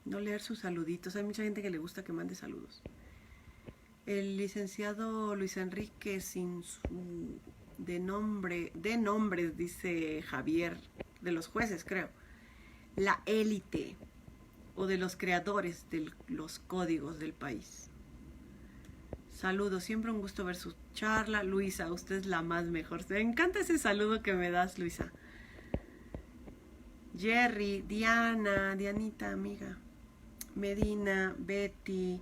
no leer sus saluditos. Hay mucha gente que le gusta que mande saludos. El licenciado Luis Enrique, sin su de nombres, dice Javier, de los jueces, creo. La élite, o de los creadores de los códigos del país. Saludos, siempre un gusto ver su charla. Luisa, usted es la más mejor. Me encanta ese saludo que me das, Luisa. Jerry, Diana, Dianita, amiga. Medina, Betty,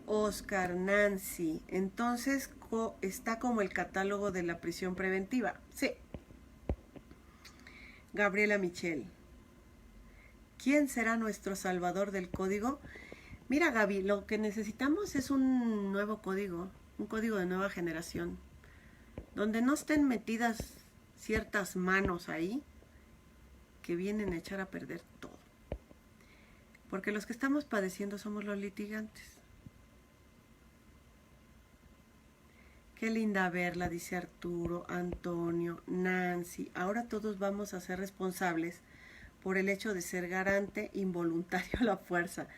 Oscar, Nancy. Entonces está como el catálogo de la prisión preventiva. Sí. Gabriela Michel. ¿Quién será nuestro salvador del código? Mira, Gaby, lo que necesitamos es un nuevo código, un código de nueva generación, donde no estén metidas ciertas manos ahí que vienen a echar a perder todo. Porque los que estamos padeciendo somos los litigantes. Qué linda verla, dice Arturo, Antonio, Nancy. Ahora todos vamos a ser responsables por el hecho de ser garante involuntario a la fuerza.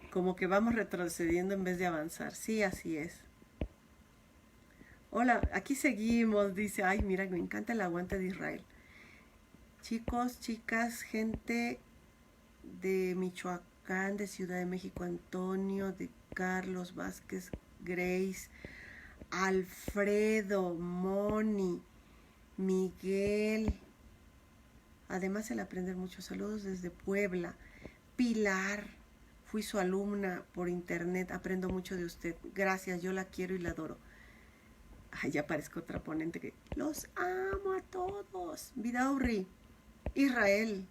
Como que vamos retrocediendo en vez de avanzar. Sí, así es. Hola, aquí seguimos, dice. Ay, mira, me encanta el aguante de Israel. Chicos, chicas, gente de Michoacán, de Ciudad de México, Antonio, de Carlos Vázquez, Grace, Alfredo, Moni, Miguel. Además el aprender muchos saludos desde Puebla. Pilar, fui su alumna por internet, aprendo mucho de usted. Gracias, yo la quiero y la adoro. Ay, ya parezco otra ponente que los amo a todos. Vidaurri, Israel,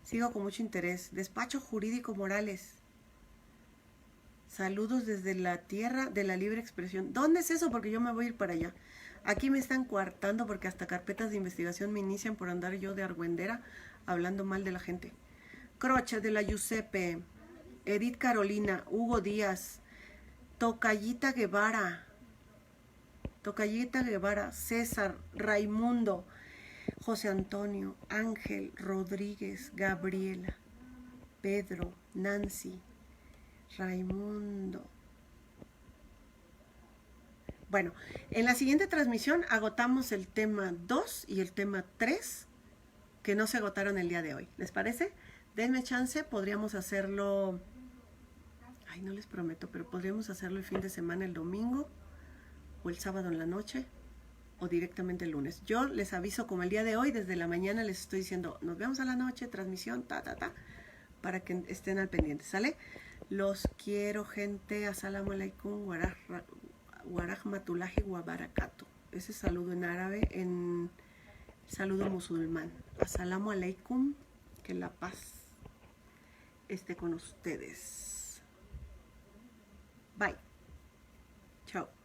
sigo con mucho interés. Despacho Jurídico Morales. Saludos desde la tierra de la libre expresión. ¿Dónde es eso? Porque yo me voy a ir para allá. Aquí me están coartando porque hasta carpetas de investigación me inician por andar yo de argüendera hablando mal de la gente. Crocha de la Giuseppe, Edith Carolina, Hugo Díaz, Tocayita Guevara, César, Raimundo, José Antonio, Ángel, Rodríguez, Gabriela, Pedro, Nancy, Raimundo. Bueno, en la siguiente transmisión agotamos el tema 2 y el tema 3 que no se agotaron el día de hoy. ¿Les parece? Denme chance, podríamos hacerlo... Ay, no les prometo, pero podríamos hacerlo el fin de semana, el domingo o el sábado en la noche o directamente el lunes. Yo les aviso como el día de hoy, desde la mañana les estoy diciendo, nos vemos a la noche, transmisión, para que estén al pendiente, ¿sale? Los quiero, gente. Assalamu alaikum, warahmatullahi wabarakatuh. Ese saludo en árabe, en saludo musulmán. Assalamu alaikum, que la paz esté con ustedes. Bye. Chao.